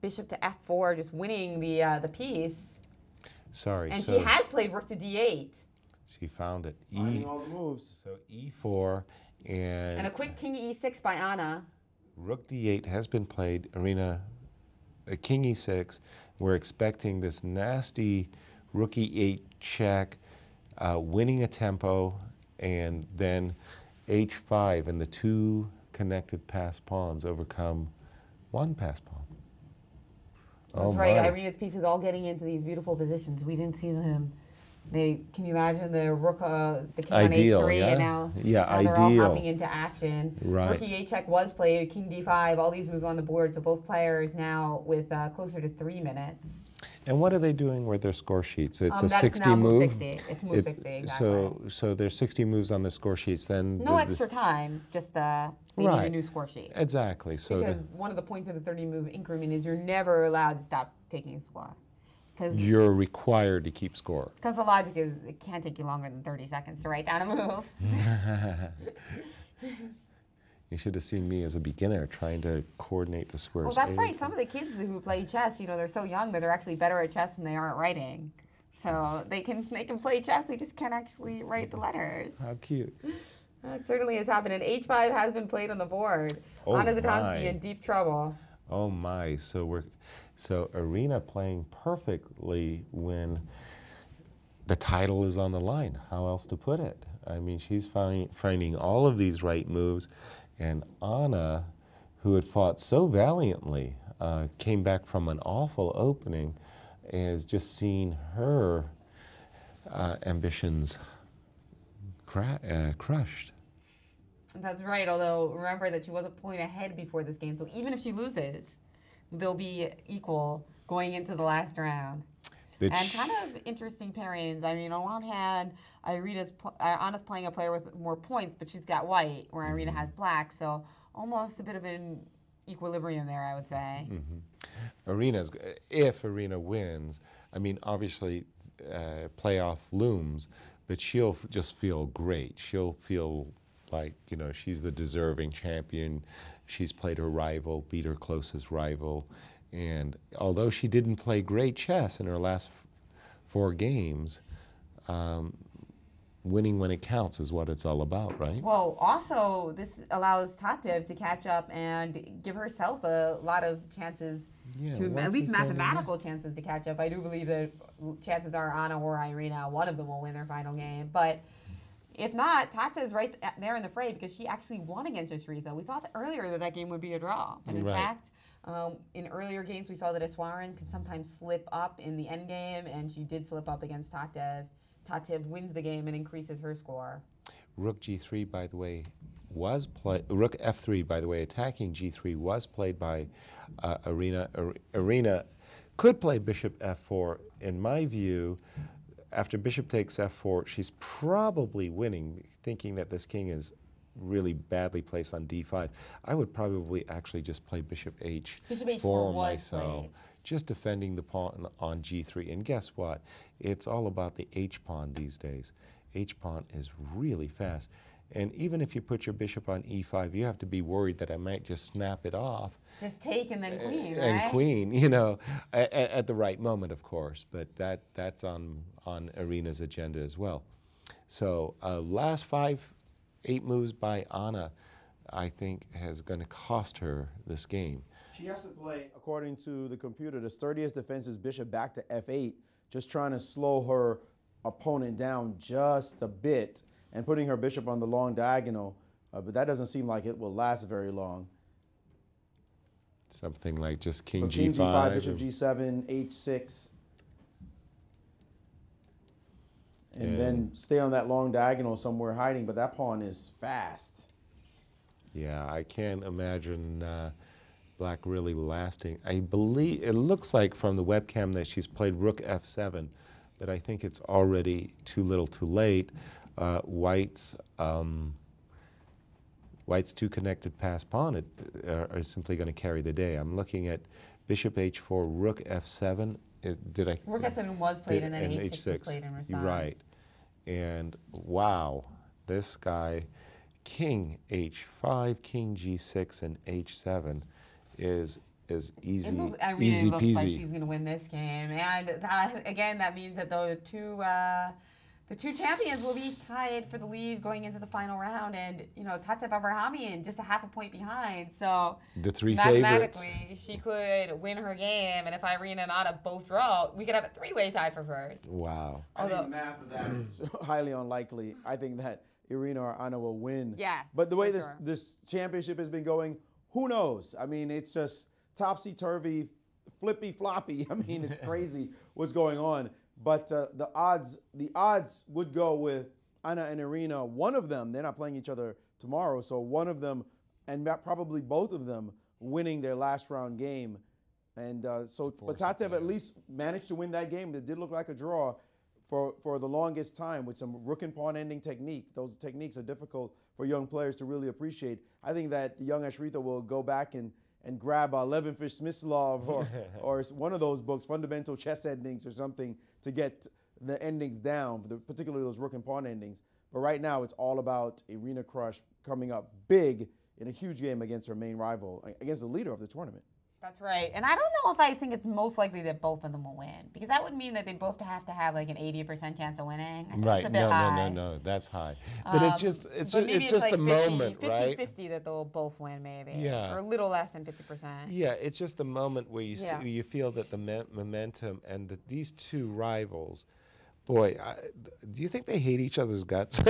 bishop to f4, just winning the piece? Sorry. And she has played rook to d8. She found it. Finding all the moves. So e4 and... a quick king e6 by Anna. Rook d8 has been played. Irina, king e6. We're expecting this nasty rook e8 check, winning a tempo, and then h5, and the 2 connected passed pawns overcome 1 passed pawn. That's right. Irina's pieces all getting into these beautiful positions. We didn't see them. Can you imagine the rook, the king on h3, and now they're all hopping into action. Right. Rook e8 check was played, king d5, all these moves on the board. So both players now with closer to 3 minutes. And what are they doing with their score sheets? It's a that's 60 now move. 60. It's move 60, exactly. So there's 60 moves on the score sheets. Then no extra time, just they need a new score sheet. Exactly. So because one of the points of the 30-move increment is you're never allowed to stop taking a score. You're required to keep score. Because the logic is it can't take you longer than 30 seconds to write down a move. You should have seen me as a beginner trying to coordinate the squares. Well, that's right. Some of the kids who play chess, they're so young that they're actually better at chess than they are at writing. So they can play chess, they just can't actually write the letters. How cute. That certainly has happened. And h5 has been played on the board. Oh, Anna Zatonsky in deep trouble. Oh my, so Irina playing perfectly when the title is on the line. How else to put it? I mean, she's finding all of these right moves, and Anna, who had fought so valiantly, came back from an awful opening, is just seeing her ambitions crushed. That's right, although remember that she was a point ahead before this game, so even if she loses, they'll be equal going into the last round. And kind of interesting pairings. I mean, on one hand, Anna's playing a player with more points, but she's got white, where Irina has black, so almost a bit of an equilibrium there, I would say. Mm-hmm. If Irina wins, I mean, obviously playoff looms, but she'll just feel great. She'll feel like, she's the deserving champion. She's played her rival, beat her closest rival. And although she didn't play great chess in her last 4 games, winning when it counts is what it's all about, right? Well, also, this allows Tatev to catch up and give herself a lot of chances, at least mathematical chances to catch up. I do believe that chances are Anna or Irina, one of them will win their final game. But if not, Tatev's right there in the fray because she actually won against Yasser. We thought earlier that game would be a draw. But in fact, in earlier games, we saw that Iswaran can sometimes slip up in the endgame, and she did slip up against Tatev. Tatev wins the game and increases her score. Rook g3, by the way, was played. Rook f3, by the way, attacking g3 was played by Irina. Irina could play bishop f4. In my view, after bishop takes f4, she's probably winning, thinking that this king is really badly placed on d5. I would probably actually just play bishop h4 was myself. played. just defending the pawn on g3. And guess what? It's all about the h-pawn these days. H-pawn is really fast. And even if you put your bishop on e5, you have to be worried that I might just snap it off. Just take and then queen, right? And queen, you know, at the right moment, of course. But that's on Irina's agenda as well. So last 8 moves by Anna, I think, is going to cost her this game. She has to play, according to the computer, the sturdiest defense is bishop back to f8, just trying to slow her opponent down just a bit and putting her bishop on the long diagonal. But that doesn't seem like it will last very long. Something like just king So g5. king g5, bishop g7, h6. And then stay on that long diagonal somewhere hiding, but that pawn is fast. Yeah, I can't imagine black really lasting. I believe, it looks like from the webcam that she's played rook f7, but I think it's already too little too late. White's two connected passed pawn are simply going to carry the day. I'm looking at bishop h4, rook f7. Rook f7 was played and then h6 was played in response. You're right. And wow, this guy, king h5, king g6, and h7 is easy, easy Irina looks peasy. like she's going to win this game. And again, that means that the two champions will be tied for the lead going into the final round, and Tatev Abrahamian just a half a point behind. So the three mathematically, favorites. she could win her game, and if Irina and Anna both draw, we could have a three-way tie for first. Wow. I think the math of that is highly unlikely. I think that Irina or Anna will win. Yes. But the way this championship has been going, who knows? I mean, it's just topsy-turvy, flippy-floppy. I mean, it's crazy what's going on. But the odds would go with Anna and Irina. One of them, they're not playing each other tomorrow, so one of them, and probably both of them, winning their last round game. And but Tatev at least managed to win that game. It did look like a draw for the longest time with some rook and pawn ending technique. Those techniques are difficult for young players to really appreciate. I think that young Ashrita will go back and grab Levenfish Smyslov or one of those books, Fundamental Chess Endings or something, to get the endings down, particularly those rook and pawn endings. But right now, it's all about Irina Krush coming up big in a huge game against her main rival, against the leader of the tournament. That's right. And I don't know if I think it's most likely that both of them will win, because that would mean that they both have to have like an 80% chance of winning. I think Right. That's a bit high. No, that's high. But it's just like the moment, right? 50-50 that they'll both win, maybe. Yeah. Or a little less than 50%. Yeah, it's just the moment where you feel that the momentum and that these two rivals, boy, do you think they hate each other's guts?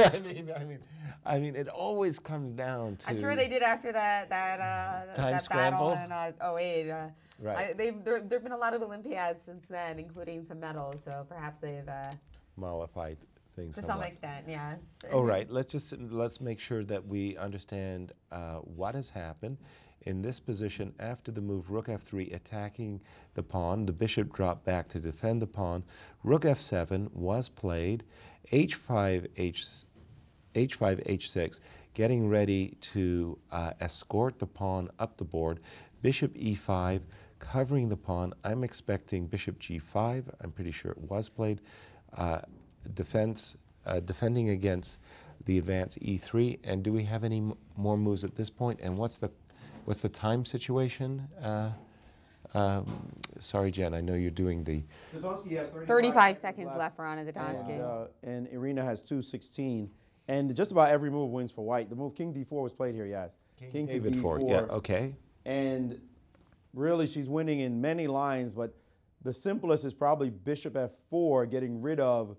I mean, it always comes down to. I'm sure they did after that battle in 08. Right. There've been a lot of Olympiads since then, including some medals. So perhaps they've mollified things to somewhat. some extent. Yes. All right. Let's make sure that we understand what has happened. In this position, after the move rook f3 attacking the pawn, the bishop dropped back to defend the pawn. Rook f7 was played. h5, h6, getting ready to escort the pawn up the board. Bishop e5, covering the pawn. I'm expecting bishop g5. I'm pretty sure it was played. Defending against the advance e3. And do we have any more moves at this point? And what's the time situation? Sorry, Jen, I know you're doing the... Zatonski has 35 seconds left for Anna Zatonski. And Irina has 2:16. And just about every move wins for white. The move king d4 was played here, yes. King to d4. Yeah, okay. And really, she's winning in many lines, but the simplest is probably bishop f4, getting rid of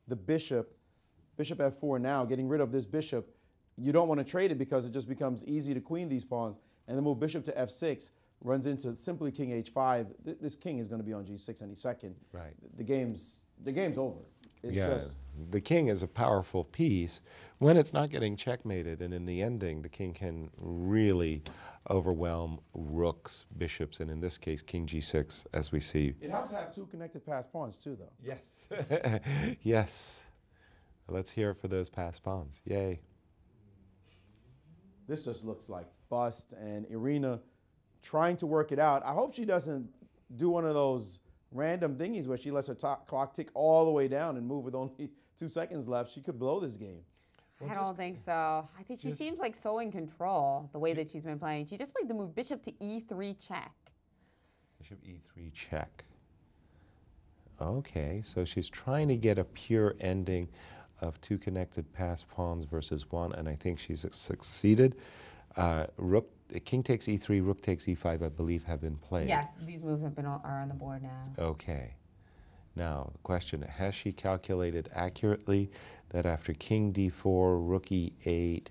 the bishop. Bishop f4 now, getting rid of this bishop. You don't want to trade it because it just becomes easy to queen these pawns. And the move bishop to f6 runs into simply king h5. This king is going to be on g6 any second. Right. The game's over. It's just, the king is a powerful piece when it's not getting checkmated, and in the ending, the king can really overwhelm rooks, bishops, and in this case, king g6, as we see. it helps to have two connected passed pawns too, though. Yes. Yes. Let's hear it for those passed pawns. Yay. This just looks like bust, and Irina trying to work it out. I hope she doesn't do one of those random thingies where she lets her clock tick all the way down and move with only 2 seconds left, she could blow this game. I don't think so. I think she seems like so in control the way that she's been playing. She just played the move bishop to e3 check. Bishop e3 check. Okay, so she's trying to get a pure ending of 2 connected passed pawns versus 1, and I think she's succeeded. King takes e3, rook takes e5, I believe, have been played. Yes, these moves are on the board now. Okay. Now, the question, has she calculated accurately that after king d4, rook e8,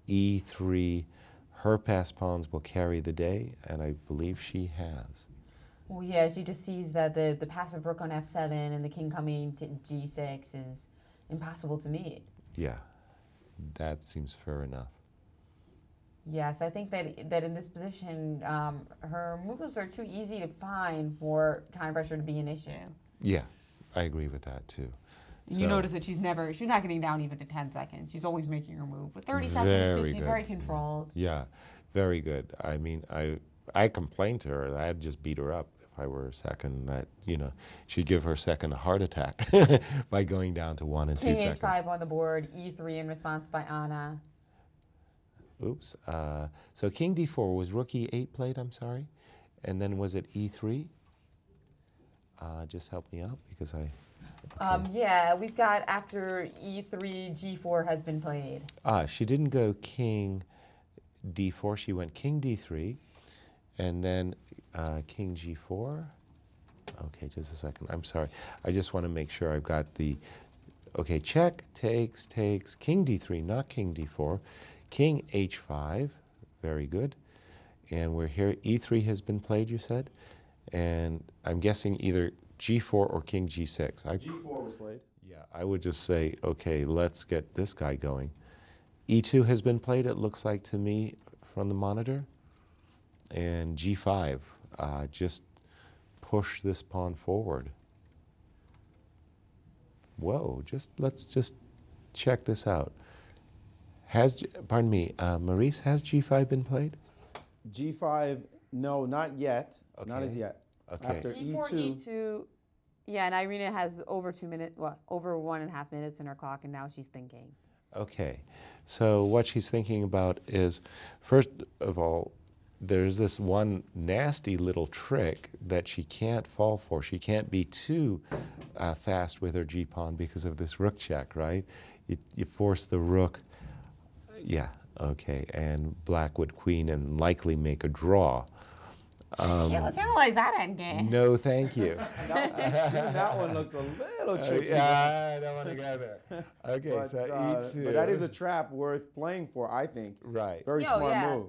e3, her passed pawns will carry the day? And I believe she has. Well, yeah, she just sees that the passive rook on f7 and the king coming to g6 is impossible to meet. Yeah, that seems fair enough. Yes, I think that in this position, her moves are too easy to find for time pressure to be an issue. Yeah, I agree with that too. You notice that she's not getting down even to 10 seconds. She's always making her move. With 30 seconds, 50, very controlled. Yeah, very good. I mean, I complained to her. I'd just beat her up if I were second. That, you know, she'd give her second a heart attack by going down to 1 and 2 seconds. King h5 on the board, e3 in response by Anna. Oops. So king d4, was rook e8 played, I'm sorry? And then was it e3? Just help me out because I... Okay. Yeah, we've got after e3, g4 has been played. She didn't go king d4, she went king d3, and then king g4. Okay, just a second, I'm sorry. I just want to make sure I've got the... Okay, check, takes, king d3, not king d4. King h5, very good. And we're here, e3 has been played, you said? And I'm guessing either g4 or king g6. G4 was played. Yeah, I would just say, okay, let's get this guy going. e2 has been played, it looks like to me, from the monitor. And g5, just push this pawn forward. Whoa, let's just check this out. Pardon me, Maurice, has g5 been played? G5, no, not yet. Okay. Not as yet. Okay. After G4, E2, yeah, and Irina has over 2 minutes, well, over 1.5 minutes in her clock, and now she's thinking. Okay, so what she's thinking about is, first of all, there's this one nasty little trick that she can't fall for. She can't be too fast with her g-pawn because of this rook check, right? You force the rook. Yeah, okay, and black would queen and likely make a draw. Yeah, let's analyze that endgame. No, thank you. that one looks a little tricky. Yeah, I don't want to go there. Okay, but, so e2. But that is a trap worth playing for, I think. Right. Very smart move.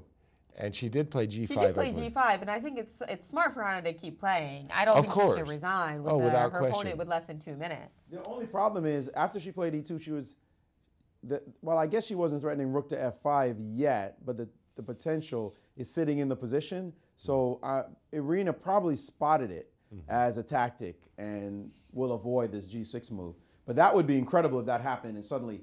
And she did play g5. She did play g5, and I think it's smart for Anna to keep playing. I don't think she should resign with her opponent with less than 2 minutes. The only problem is, after she played e2, she was... well, I guess she wasn't threatening rook to f5 yet, but the potential is sitting in the position. So Irina probably spotted it as a tactic and will avoid this g6 move. But that would be incredible if that happened and suddenly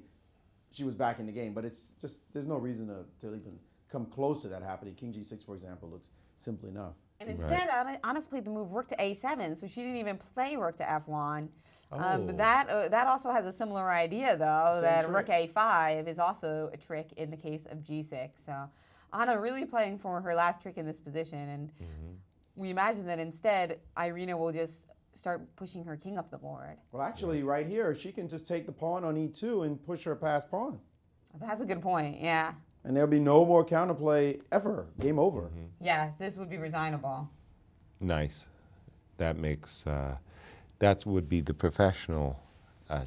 she was back in the game. But it's just, there's no reason to even come close to that happening. King g6, for example, looks simple enough. And instead, Anna's played the move rook to a7, so she didn't even play rook to f1. But that also has a similar idea, though, that rook a5 is also a trick in the case of g6. So Anna really playing for her last trick in this position, and we imagine that instead Irina will just start pushing her king up the board. Well, actually, right here, she can just take the pawn on e2 and push her past pawn. That's a good point, yeah. And there'll be no more counterplay ever. Game over. Yeah, this would be resignable. Nice. That makes... that would be the professional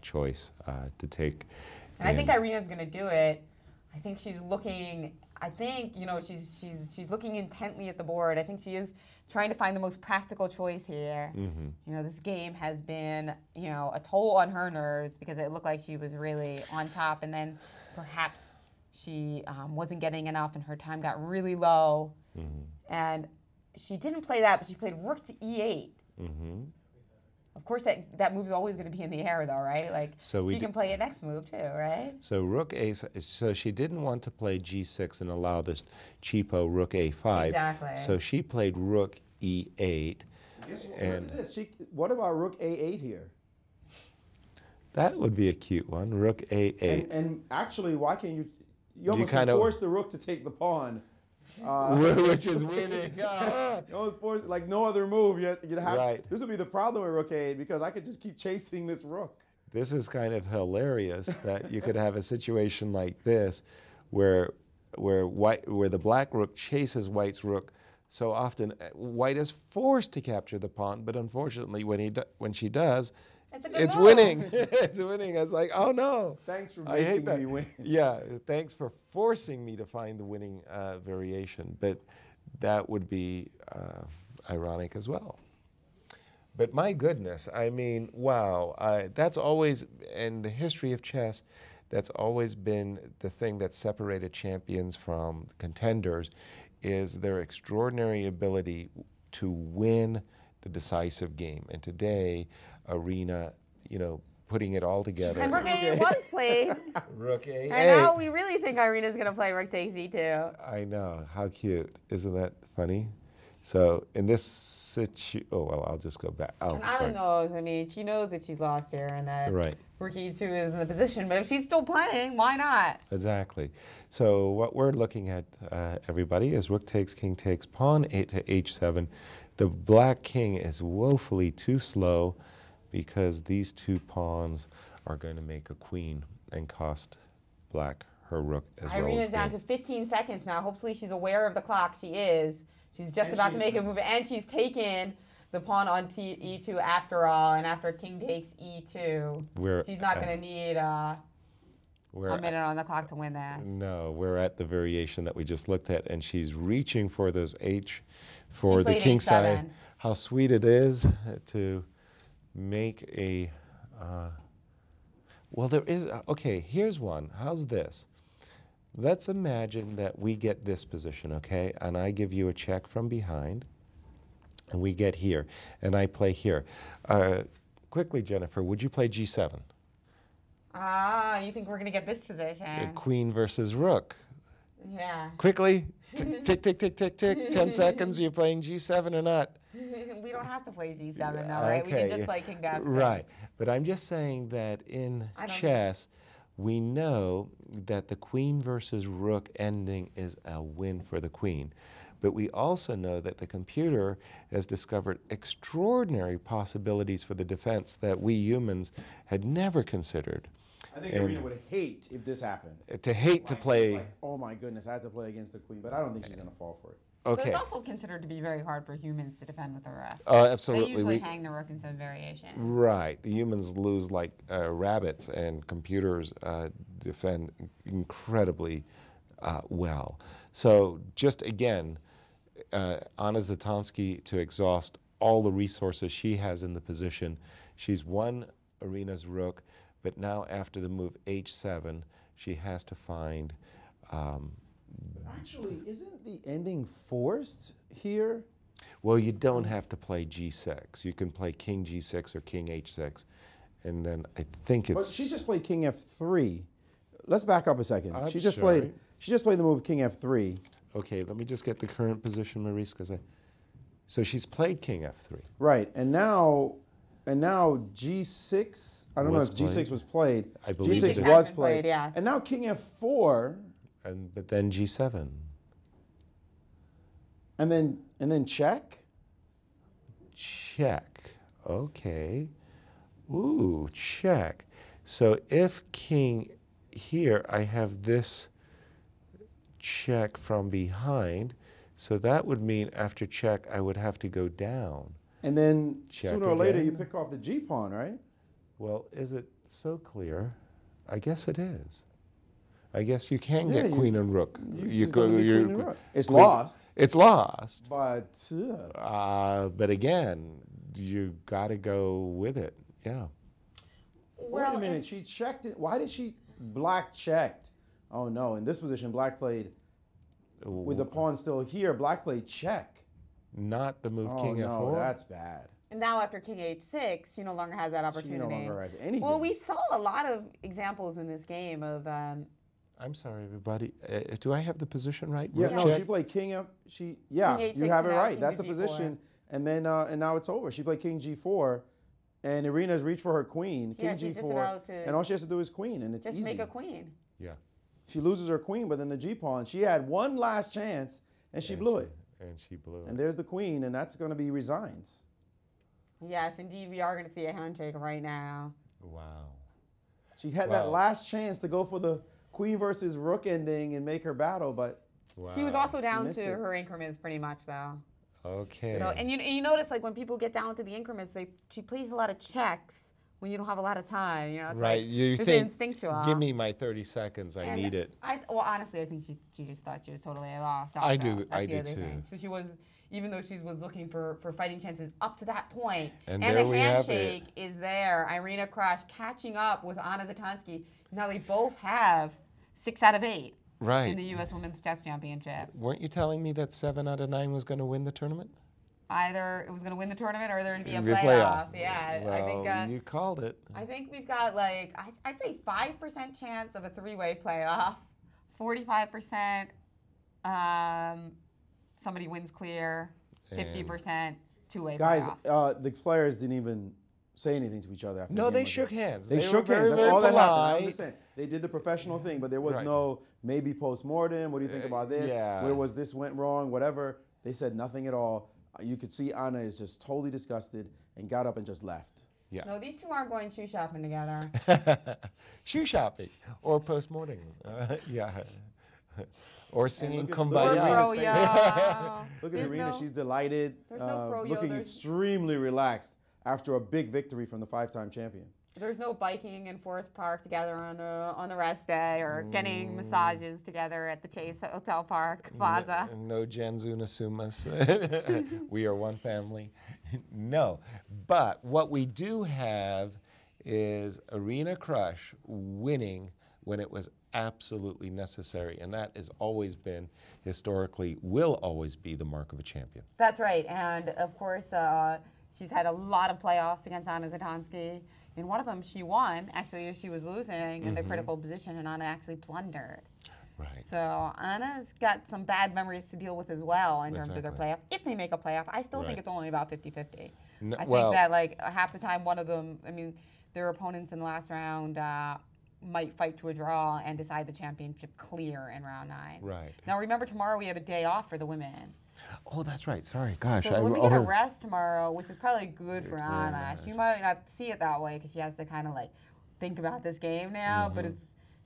choice to take. And I think Irina's going to do it. I think she's looking. I think she's looking intently at the board. I think she is trying to find the most practical choice here. This game has been a toll on her nerves because it looked like she was really on top, and then perhaps she wasn't getting enough, and her time got really low. And she didn't play that, but she played rook to e8. Of course, that move is always going to be in the air, though, right? Like, so she can play a next move, too, right? So rook a... So she didn't want to play g6 and allow this cheapo rook a5. Exactly. So she played rook e8. And look at this. What about Rook A8 here? that would be a cute one. Rook A8. And actually, why can't you? You almost kind of- force the rook to take the pawn. Which is winning. You almost force like no other move. You'd have. Right. This would be the problem with Rook A8 because I could just keep chasing this rook. This is kind of hilarious that you could have a situation like this where the black rook chases white's rook so often. White is forced to capture the pawn, but unfortunately when she does, it's winning. It's winning. It's like, oh no. Thanks for I hate making that. me win. Yeah, thanks for forcing me to find the winning variation. But that would be ironic as well. But my goodness, I mean, wow. That's always, in the history of chess, that's always been the thing that separated champions from contenders, is their extraordinary ability to win the decisive game. And today, Irina, putting it all together. And Rook A8 was played. Rook A8. And now we really think Irina's going to play Rook takes E2. I know. How cute. Isn't that funny? So in this situation, I'll just go back. Oh, And Anna knows. I mean, she knows that she's lost here and that Right. Rook E2 is in the position. But if she's still playing, why not? Exactly. So what we're looking at, everybody, is rook takes, king takes, pawn 8 to h7. The black king is woefully too slow because these two pawns are going to make a queen and cost black her rook as well Irina's as down to 15 seconds now. Hopefully she's aware of the clock. She is. She's just about to make a move. And she's taken the pawn on E2 after all. And after king takes E2, she's not going to need a minute on the clock to win this. No, we're at the variation that we just looked at, and she's reaching for those for the king H7. side. How sweet it is to make a, well, there is, okay, here's one. How's this? Let's imagine that we get this position, okay? And I give you a check from behind, and we get here, and I play here. Quickly, Jennifer, would you play G7? Ah, you think we're going to get this position? Queen versus rook. Yeah. Quickly, tick, tick, tick, tick, tick. 10 seconds. You're playing G7 or not? We don't have to play G7 though, right? We can just play king to F6. Right. But I'm just saying that in chess, we know that the queen versus rook ending is a win for the queen. But we also know that the computer has discovered extraordinary possibilities for the defense that we humans had never considered. I think Irina would hate if this happened. To play. Like, oh my goodness, I have to play against the queen, but I don't think she's going to fall for it. Okay. But it's also considered to be very hard for humans to defend with the rook. Absolutely. They usually hang the rook in some variation. Right. The humans lose like rabbits, and computers defend incredibly well. So just again, Anna Zatonsky, to exhaust all the resources she has in the position, she's won Irina's rook, but now after the move h7, she has to find... Actually, isn't the ending forced here? Well, you don't have to play g6. You can play king g6 or king h6, and then I think it's... But she just played king f3. Let's back up a second. She just sorry. played the move king f3. Okay, let me just get the current position, Maurice, so she's played king f3. Right, and now g6. I don't know if g6 was played. I believe g6 it was is. played. Yes. And now king f4. But then g7. And then check. Check. Okay. Ooh, check. So if king here, I have this check from behind. So that would mean after check, I would have to go down. And then Check sooner or later, again. you pick off the g pawn, right? Well, is it so clear? I guess it is. I guess you can Yeah, get queen and rook. It's gonna be queen and rook. It's queen- lost, It's lost. but But again, you got to go with it. Yeah. wait a minute. She checked it. Why did she black checked? Oh no! In this position, black played with the pawn still here. Black played check. Not the move Oh king no, f4. that's bad. And now after king h6, she no longer has that She opportunity. no longer has anything. Well, we saw a lot of examples in this game of I'm sorry, everybody. Do I have the position right? Yeah, Rook no, check? she played king f. King Yeah, h6 you have it now, right. king That's to the g4. position. and then and now it's over. She played King G4, and Irina's reached for her queen. Yeah, King she's just G4, about to and all she has to do is queen, and it's just easy. make a queen. Yeah. She loses her queen, but then the G pawn. She had one last chance, and she blew it. And she blew it. And there's the queen, and that's going to be resigns. Yes, indeed, we are going to see a handshake right now. Wow. She had that last chance to go for the queen versus rook ending and make her battle, but She was also down missed to it. her increments pretty much, though. Okay. So, and you notice, like, when people get down to the increments, she plays a lot of checks when you don't have a lot of time. You know, it's right. like, You it's think, instinctual. give me my 30 seconds. I need it. Well, honestly, I think she just thought she was totally lost. I also. do. That's I the do other too. thing. So she was, even though she was looking for fighting chances up to that point, And the there we have handshake is there. Irina Krush catching up with Anna Zatansky. Now they both have 6 out of 8 Right. in the U.S. Women's Chess Championship. Weren't you telling me that 7 out of 9 was going to win the tournament? Either it was going to win the tournament or there would be a It'd be a playoff. playoff. Yeah, Well, I think. you called it. I think we've got like I'd say 5% chance of a 3-way playoff, 45% somebody wins clear, 50% 2-way guys, playoff. the players didn't even say anything to each other after No, the game they was shook over. hands. They were shook very, hands. That's very all that happened. I polite. understand. They did the professional thing, but there was Right. no maybe post-mortem. What do you think about this? yeah. Where was this went wrong? Whatever. They said nothing at all. You could see Anna is just totally disgusted and got up and just left. Yeah. No, these two aren't going shoe shopping together. Shoe shopping or post-mortem. Yeah. Or singing look at Kumbaya. Froyo. Look at There's Irina. no- She's delighted, there's no froyo, looking there's- extremely relaxed after a big victory from the 5-time champion. There's no biking in Forest Park together on the rest day or getting massages together at the Chase Hotel Park Plaza. No Janzuna Sumas. We are one family. No. But what we do have is Irina Krush winning when it was absolutely necessary. And that has always been, historically, will always be the mark of a champion. That's right, and of course, she's had a lot of playoffs against Anna Zatansky. In one of them, she won, actually, as she was losing in the critical position, and Anna actually blundered. Right. So Anna's got some bad memories to deal with as well in terms of their Exactly. playoff. If they make a playoff, I still think Right. it's only about 50-50. No, I think well- that, like, half the time, one of them, I mean, their opponents in the last round might fight to a draw and decide the championship clear in round 9. Right. Now, remember, tomorrow we have a day off for the women. Oh, that's right. Sorry. Gosh. So the women get a rest tomorrow, which is probably good for Very Anna. nice. She might not see it that way because she has to kind of like think about this game now, but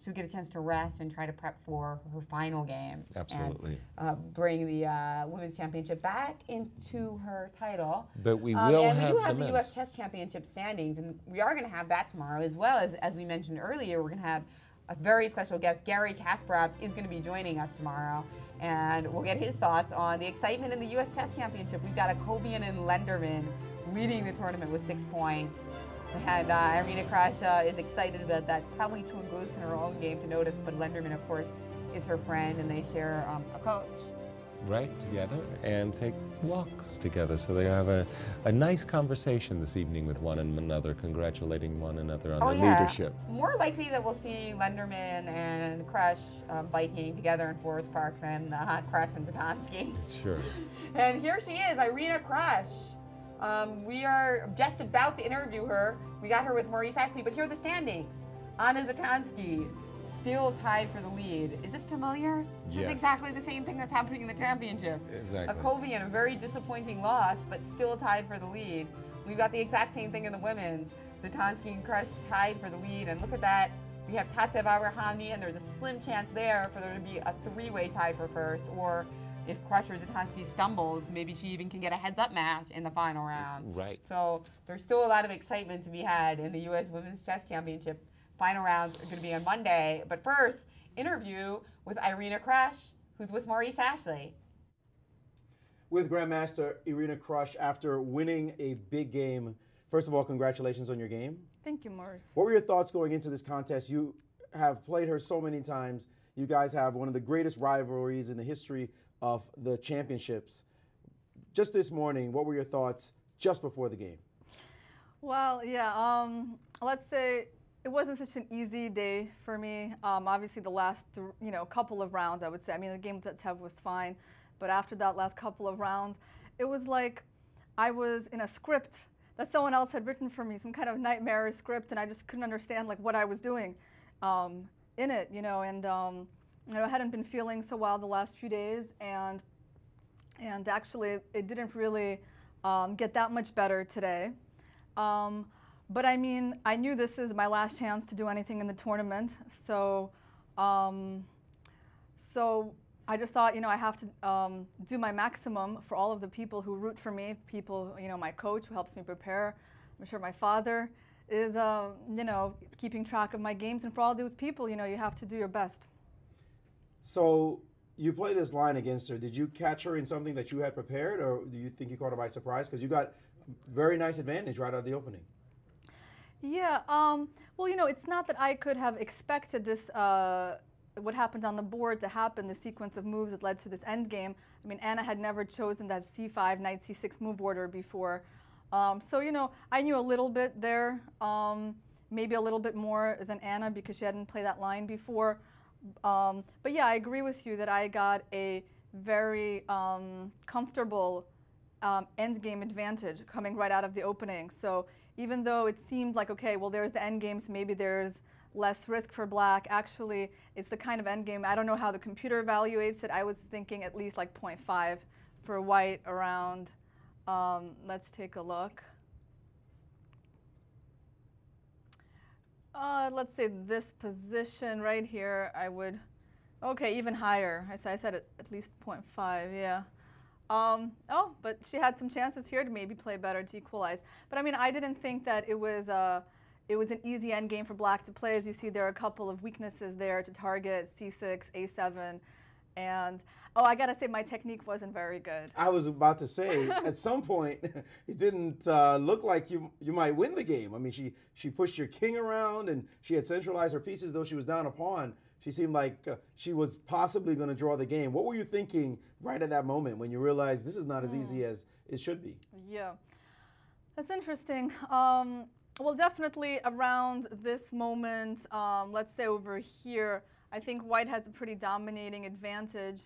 she'll get a chance to rest and try to prep for her final game. Absolutely. And bring the women's championship back into her title. But we will and have we do the have the men's. U.S. Chess Championship standings, and we are going to have that tomorrow, as well as we mentioned earlier, we're going to have a very special guest. Gary Kasparov is going to be joining us tomorrow, and we'll get his thoughts on the excitement in the U.S. Chess Championship. We've got Akobian and Lenderman leading the tournament with 6 points. And Irina Krush is excited about that, probably too engrossed in her own game to notice, but Lenderman, of course, is her friend, and they share a coach. Right, together and take walks together. So they have a nice conversation this evening with one another, congratulating one another on their leadership. More likely that we'll see Lenderman and Krush biking together in Forest Park than Krush and Zatansky. Sure. And here she is, Irina Krush. We are just about to interview her. We got her with Maurice Ashley, but here are the standings. Anna Zatansky still tied for the lead. Is this familiar? This is Yes. exactly the same thing that's happening in the championship. Exactly. Akobian, a very disappointing loss, but still tied for the lead. We've got the exact same thing in the women's. Zatansky and Krush tied for the lead, and look at that. We have Tatev Abrahami, and there's a slim chance there for there to be a 3-way tie for first, or if Krush or Zatansky stumbles, maybe she even can get a heads-up match in the final round. Right. So there's still a lot of excitement to be had in the U.S. Women's Chess Championship. Final rounds are going to be on Monday. But first, interview with Irina Krush, who's with Maurice Ashley. With Grandmaster Irina Krush after winning a big game. First of all, congratulations on your game. Thank you, Maurice. What were your thoughts going into this contest? You have played her so many times. You guys have one of the greatest rivalries in the history of the championships. Just this morning, what were your thoughts just before the game? Well, yeah, let's say it wasn't such an easy day for me. Obviously, the last couple of rounds, I would say. I mean, the game with Tatev was fine, but after that last couple of rounds, it was like I was in a script that someone else had written for me, some kind of nightmare script, and I just couldn't understand like what I was doing in it, you know. And you know, I hadn't been feeling so well the last few days, and actually it didn't really get that much better today. But I mean, I knew this is my last chance to do anything in the tournament, so so I just thought, you know, I have to do my maximum for all of the people who root for me, people, you know, my coach who helps me prepare. I'm sure my father is, you know, keeping track of my games, and for all those people, you know, you have to do your best. So you play this line against her. Did you catch her in something that you had prepared, or do you think you caught her by surprise? Because you got very nice advantage right out of the opening. Yeah, well, you know, it's not that I could have expected this, what happened on the board to happen, the sequence of moves that led to this endgame. I mean, Anna had never chosen that c5, knight c6 move order before. So, you know, I knew a little bit there, maybe a little bit more than Anna because she hadn't played that line before. But yeah, I agree with you that I got a very comfortable endgame advantage coming right out of the opening. So even though it seemed like, okay, well, there's the endgame, so maybe there's less risk for black, actually, it's the kind of endgame, I don't know how the computer evaluates it. I was thinking at least like 0.5 for white around, let's take a look. Let's say this position right here, I would, okay, even higher. I said at least 0.5, yeah. Oh, but she had some chances here to maybe play better to equalize. But I mean, I didn't think that it was an easy endgame for black to play. As you see, there are a couple of weaknesses there to target, c6, a7, and oh, I gotta say my technique wasn't very good. I was about to say, at some point, it didn't look like you might win the game. I mean, she pushed your king around, and she had centralized her pieces, though she was down a pawn. She seemed like she was possibly going to draw the game. What were you thinking right at that moment when you realized this is not as easy as it should be? Yeah, that's interesting. Well, definitely around this moment, let's say over here, I think white has a pretty dominating advantage.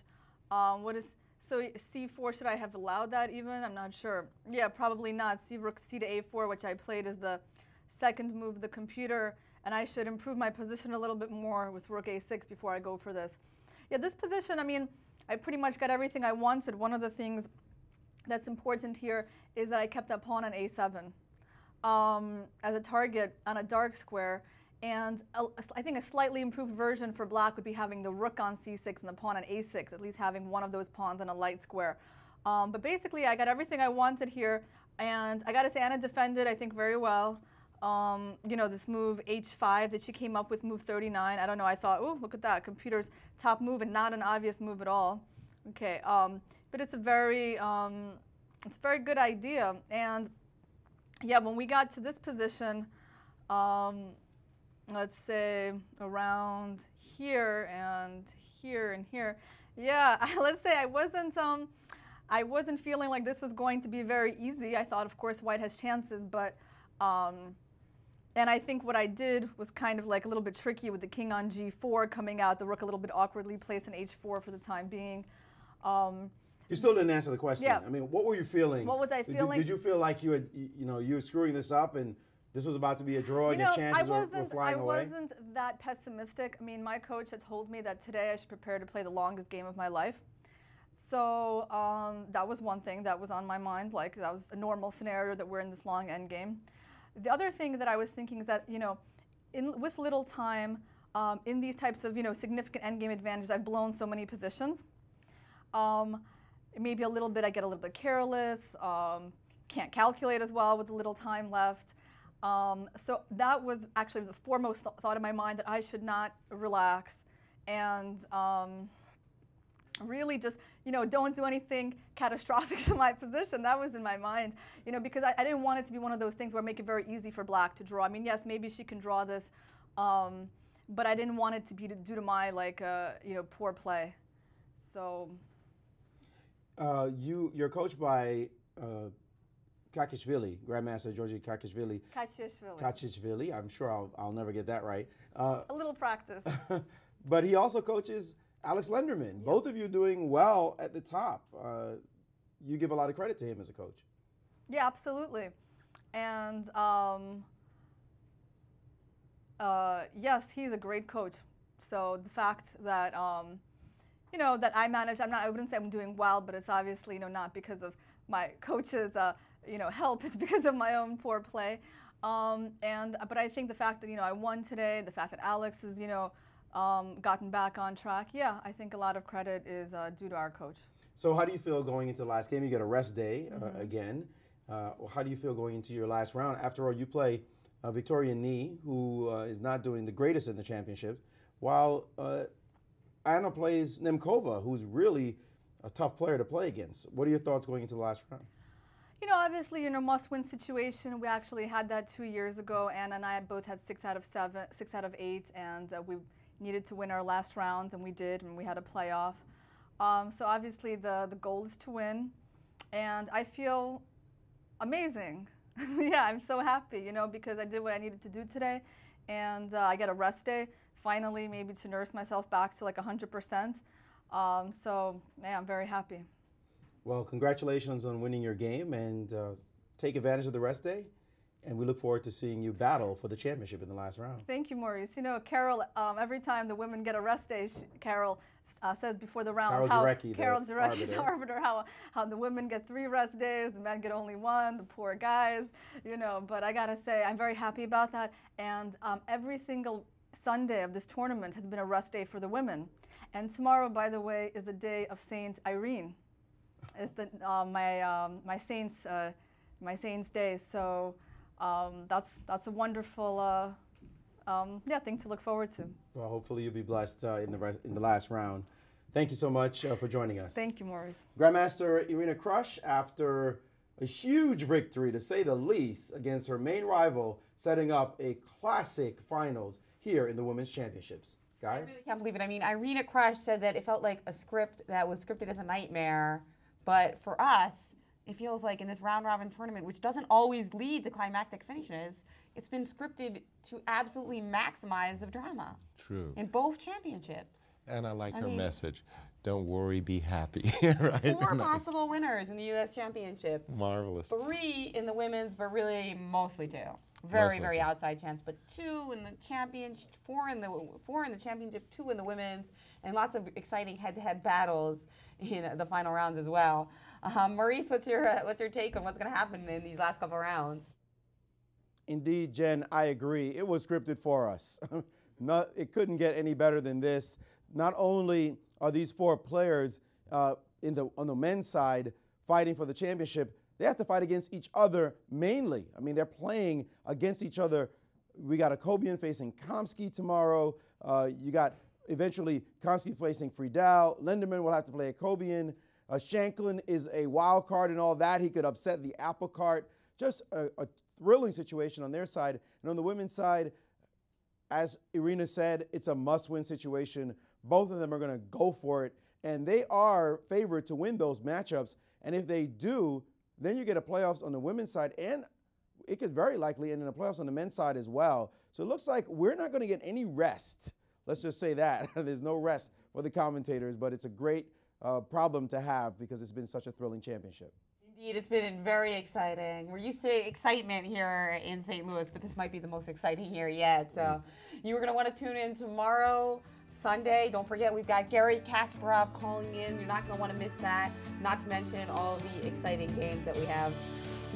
So c4, should I have allowed that even? I'm not sure. Yeah, probably not. Rook c to a4, which I played as the second move of the computer, and I should improve my position a little bit more with rook a6 before I go for this. Yeah, this position, I mean, I pretty much got everything I wanted. One of the things that's important here is that I kept that pawn on a7 as a target on a dark square. And I think a slightly improved version for black would be having the rook on c6 and the pawn on a6, at least having one of those pawns on a light square. But basically, I got everything I wanted here. And I got to say, Anna defended, I think, very well. You know, this move h5 that she came up with, move 39. I don't know, I thought, oh, look at that, computer's top move and not an obvious move at all. Okay, but it's a very good idea. And yeah, when we got to this position, let's say around here and here and here, yeah, let's say I wasn't feeling like this was going to be very easy. I thought, of course, white has chances, but and I think what I did was kind of like a little bit tricky with the king on g4 coming out, the rook a little bit awkwardly placed on h4 for the time being. You still didn't answer the question. Yeah. I mean, what were you feeling? What was I feeling? Did you feel like you had, you were screwing this up and this was about to be a draw and your chances were flying away? I wasn't that pessimistic. I mean, my coach had told me that today I should prepare to play the longest game of my life. So that was one thing that was on my mind. Like, that was a normal scenario that we're in this long end game. The other thing that I was thinking is that, you know, with little time, in these types of, you know, significant endgame advantages, I've blown so many positions. Maybe a little bit, I get a little bit careless, can't calculate as well with a little time left. So that was actually the foremost thought in my mind, that I should not relax and really just, you know, don't do anything catastrophic to my position. That was in my mind, you know, because I didn't want it to be one of those things where I make it very easy for black to draw. I mean, yes, maybe she can draw this, but I didn't want it to be due to my, like, you know, poor play. So. You're coached by Kakishvili, Grandmaster Georgi Kakishvili. Kakishvili. I'm sure I'll never get that right. A little practice. But he also coaches Alex Lenderman. Yep. Both of you doing well at the top. You give a lot of credit to him as a coach. Yeah, absolutely. And yes, he's a great coach. So the fact that you know, that I manage, I wouldn't say I'm doing well, but it's obviously, you know, not because of my coach's you know, help. It's because of my own poor play. But I think the fact that, you know, I won today, the fact that Alex has, you know, gotten back on track, yeah, I think a lot of credit is due to our coach. So how do you feel going into the last game? You get a rest day again. How do you feel going into your last round? After all, you play Victoria Ni, who is not doing the greatest in the championship, while Anna plays Nemkova, who's really a tough player to play against. What are your thoughts going into the last round? You know, obviously, in a must-win situation, we actually had that 2 years ago. Anna and I both had 6 out of 8, and we needed to win our last rounds, and we did, and we had a playoff. So obviously, the goal is to win, and I feel amazing. Yeah, I'm so happy, you know, because I did what I needed to do today, and I get a rest day, finally, maybe to nurse myself back to like 100%. So, yeah, I'm very happy. Well, congratulations on winning your game, and take advantage of the rest day. And we look forward to seeing you battle for the championship in the last round. Thank you, Maurice. You know, Carol, every time the women get a rest day, Carol says before the round, Carol Jarecki, the arbiter, how the women get 3 rest days, the men get only 1, the poor guys, you know. But I gotta say, I'm very happy about that. And every single Sunday of this tournament has been a rest day for the women. And tomorrow, by the way, is the day of Saint Irene. It's the, my Saint's Day. So that's a wonderful yeah, thing to look forward to. Well, hopefully you'll be blessed in the last round. Thank you so much for joining us. Thank you, Maurice. Grandmaster Irina Krush, after a huge victory, to say the least, against her main rival, setting up a classic finals here in the Women's Championships. Guys? I really can't believe it. I mean, Irina Krush said that it felt like a script that was scripted as a nightmare. But for us, it feels like in this round-robin tournament, which doesn't always lead to climactic finishes, it's been scripted to absolutely maximize the drama. True. In both championships. And I like her message. Don't worry, be happy. Right? 4 possible winners in the U.S. Championship. Marvelous. 3 in the women's, but really mostly 2. Very outside chance, but 2 in the championship, 4 in the championship, 2 in the women's, and lots of exciting head-to-head battles in the final rounds as well. Maurice, what's your take on what's going to happen in these last couple rounds? Indeed, Jen, I agree. It was scripted for us. It couldn't get any better than this. Not only are these 4 players on the men's side fighting for the championship, they have to fight against each other mainly. I mean, they're playing against each other. We got a Kobian facing Kamsky tomorrow. You got eventually Kamsky facing Fidel. Lenderman will have to play a Kobian. Shanklin is a wild card and all that. He could upset the apple cart. Just a thrilling situation on their side. And on the women's side, as Irina said, it's a must-win situation. Both of them are going to go for it. And they are favored to win those matchups. And if they do, then you get a playoffs on the women's side, and it could very likely end in the playoffs on the men's side as well. So it looks like we're not going to get any rest. Let's just say that. There's no rest for the commentators, but it's a great problem to have because it's been such a thrilling championship. Indeed, it's been very exciting. We're used to excitement here in St. Louis, but this might be the most exciting here yet. So you are going to want to tune in tomorrow, Sunday. Don't forget, we've got Gary Kasparov calling in. You're not going to want to miss that. Not to mention all the exciting games that we have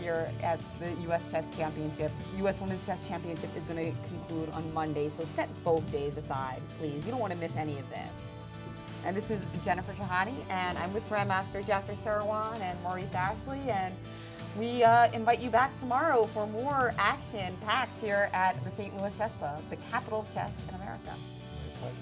here at the U.S. Chess Championship. U.S. Women's Chess Championship is going to conclude on Monday, so set both days aside, please. You don't want to miss any of this. And this is Jennifer Shahade, and I'm with Grandmasters Yasser Seirawan and Maurice Ashley, and we invite you back tomorrow for more action packed here at the St. Louis Chess Club, the capital of chess in America. My pleasure.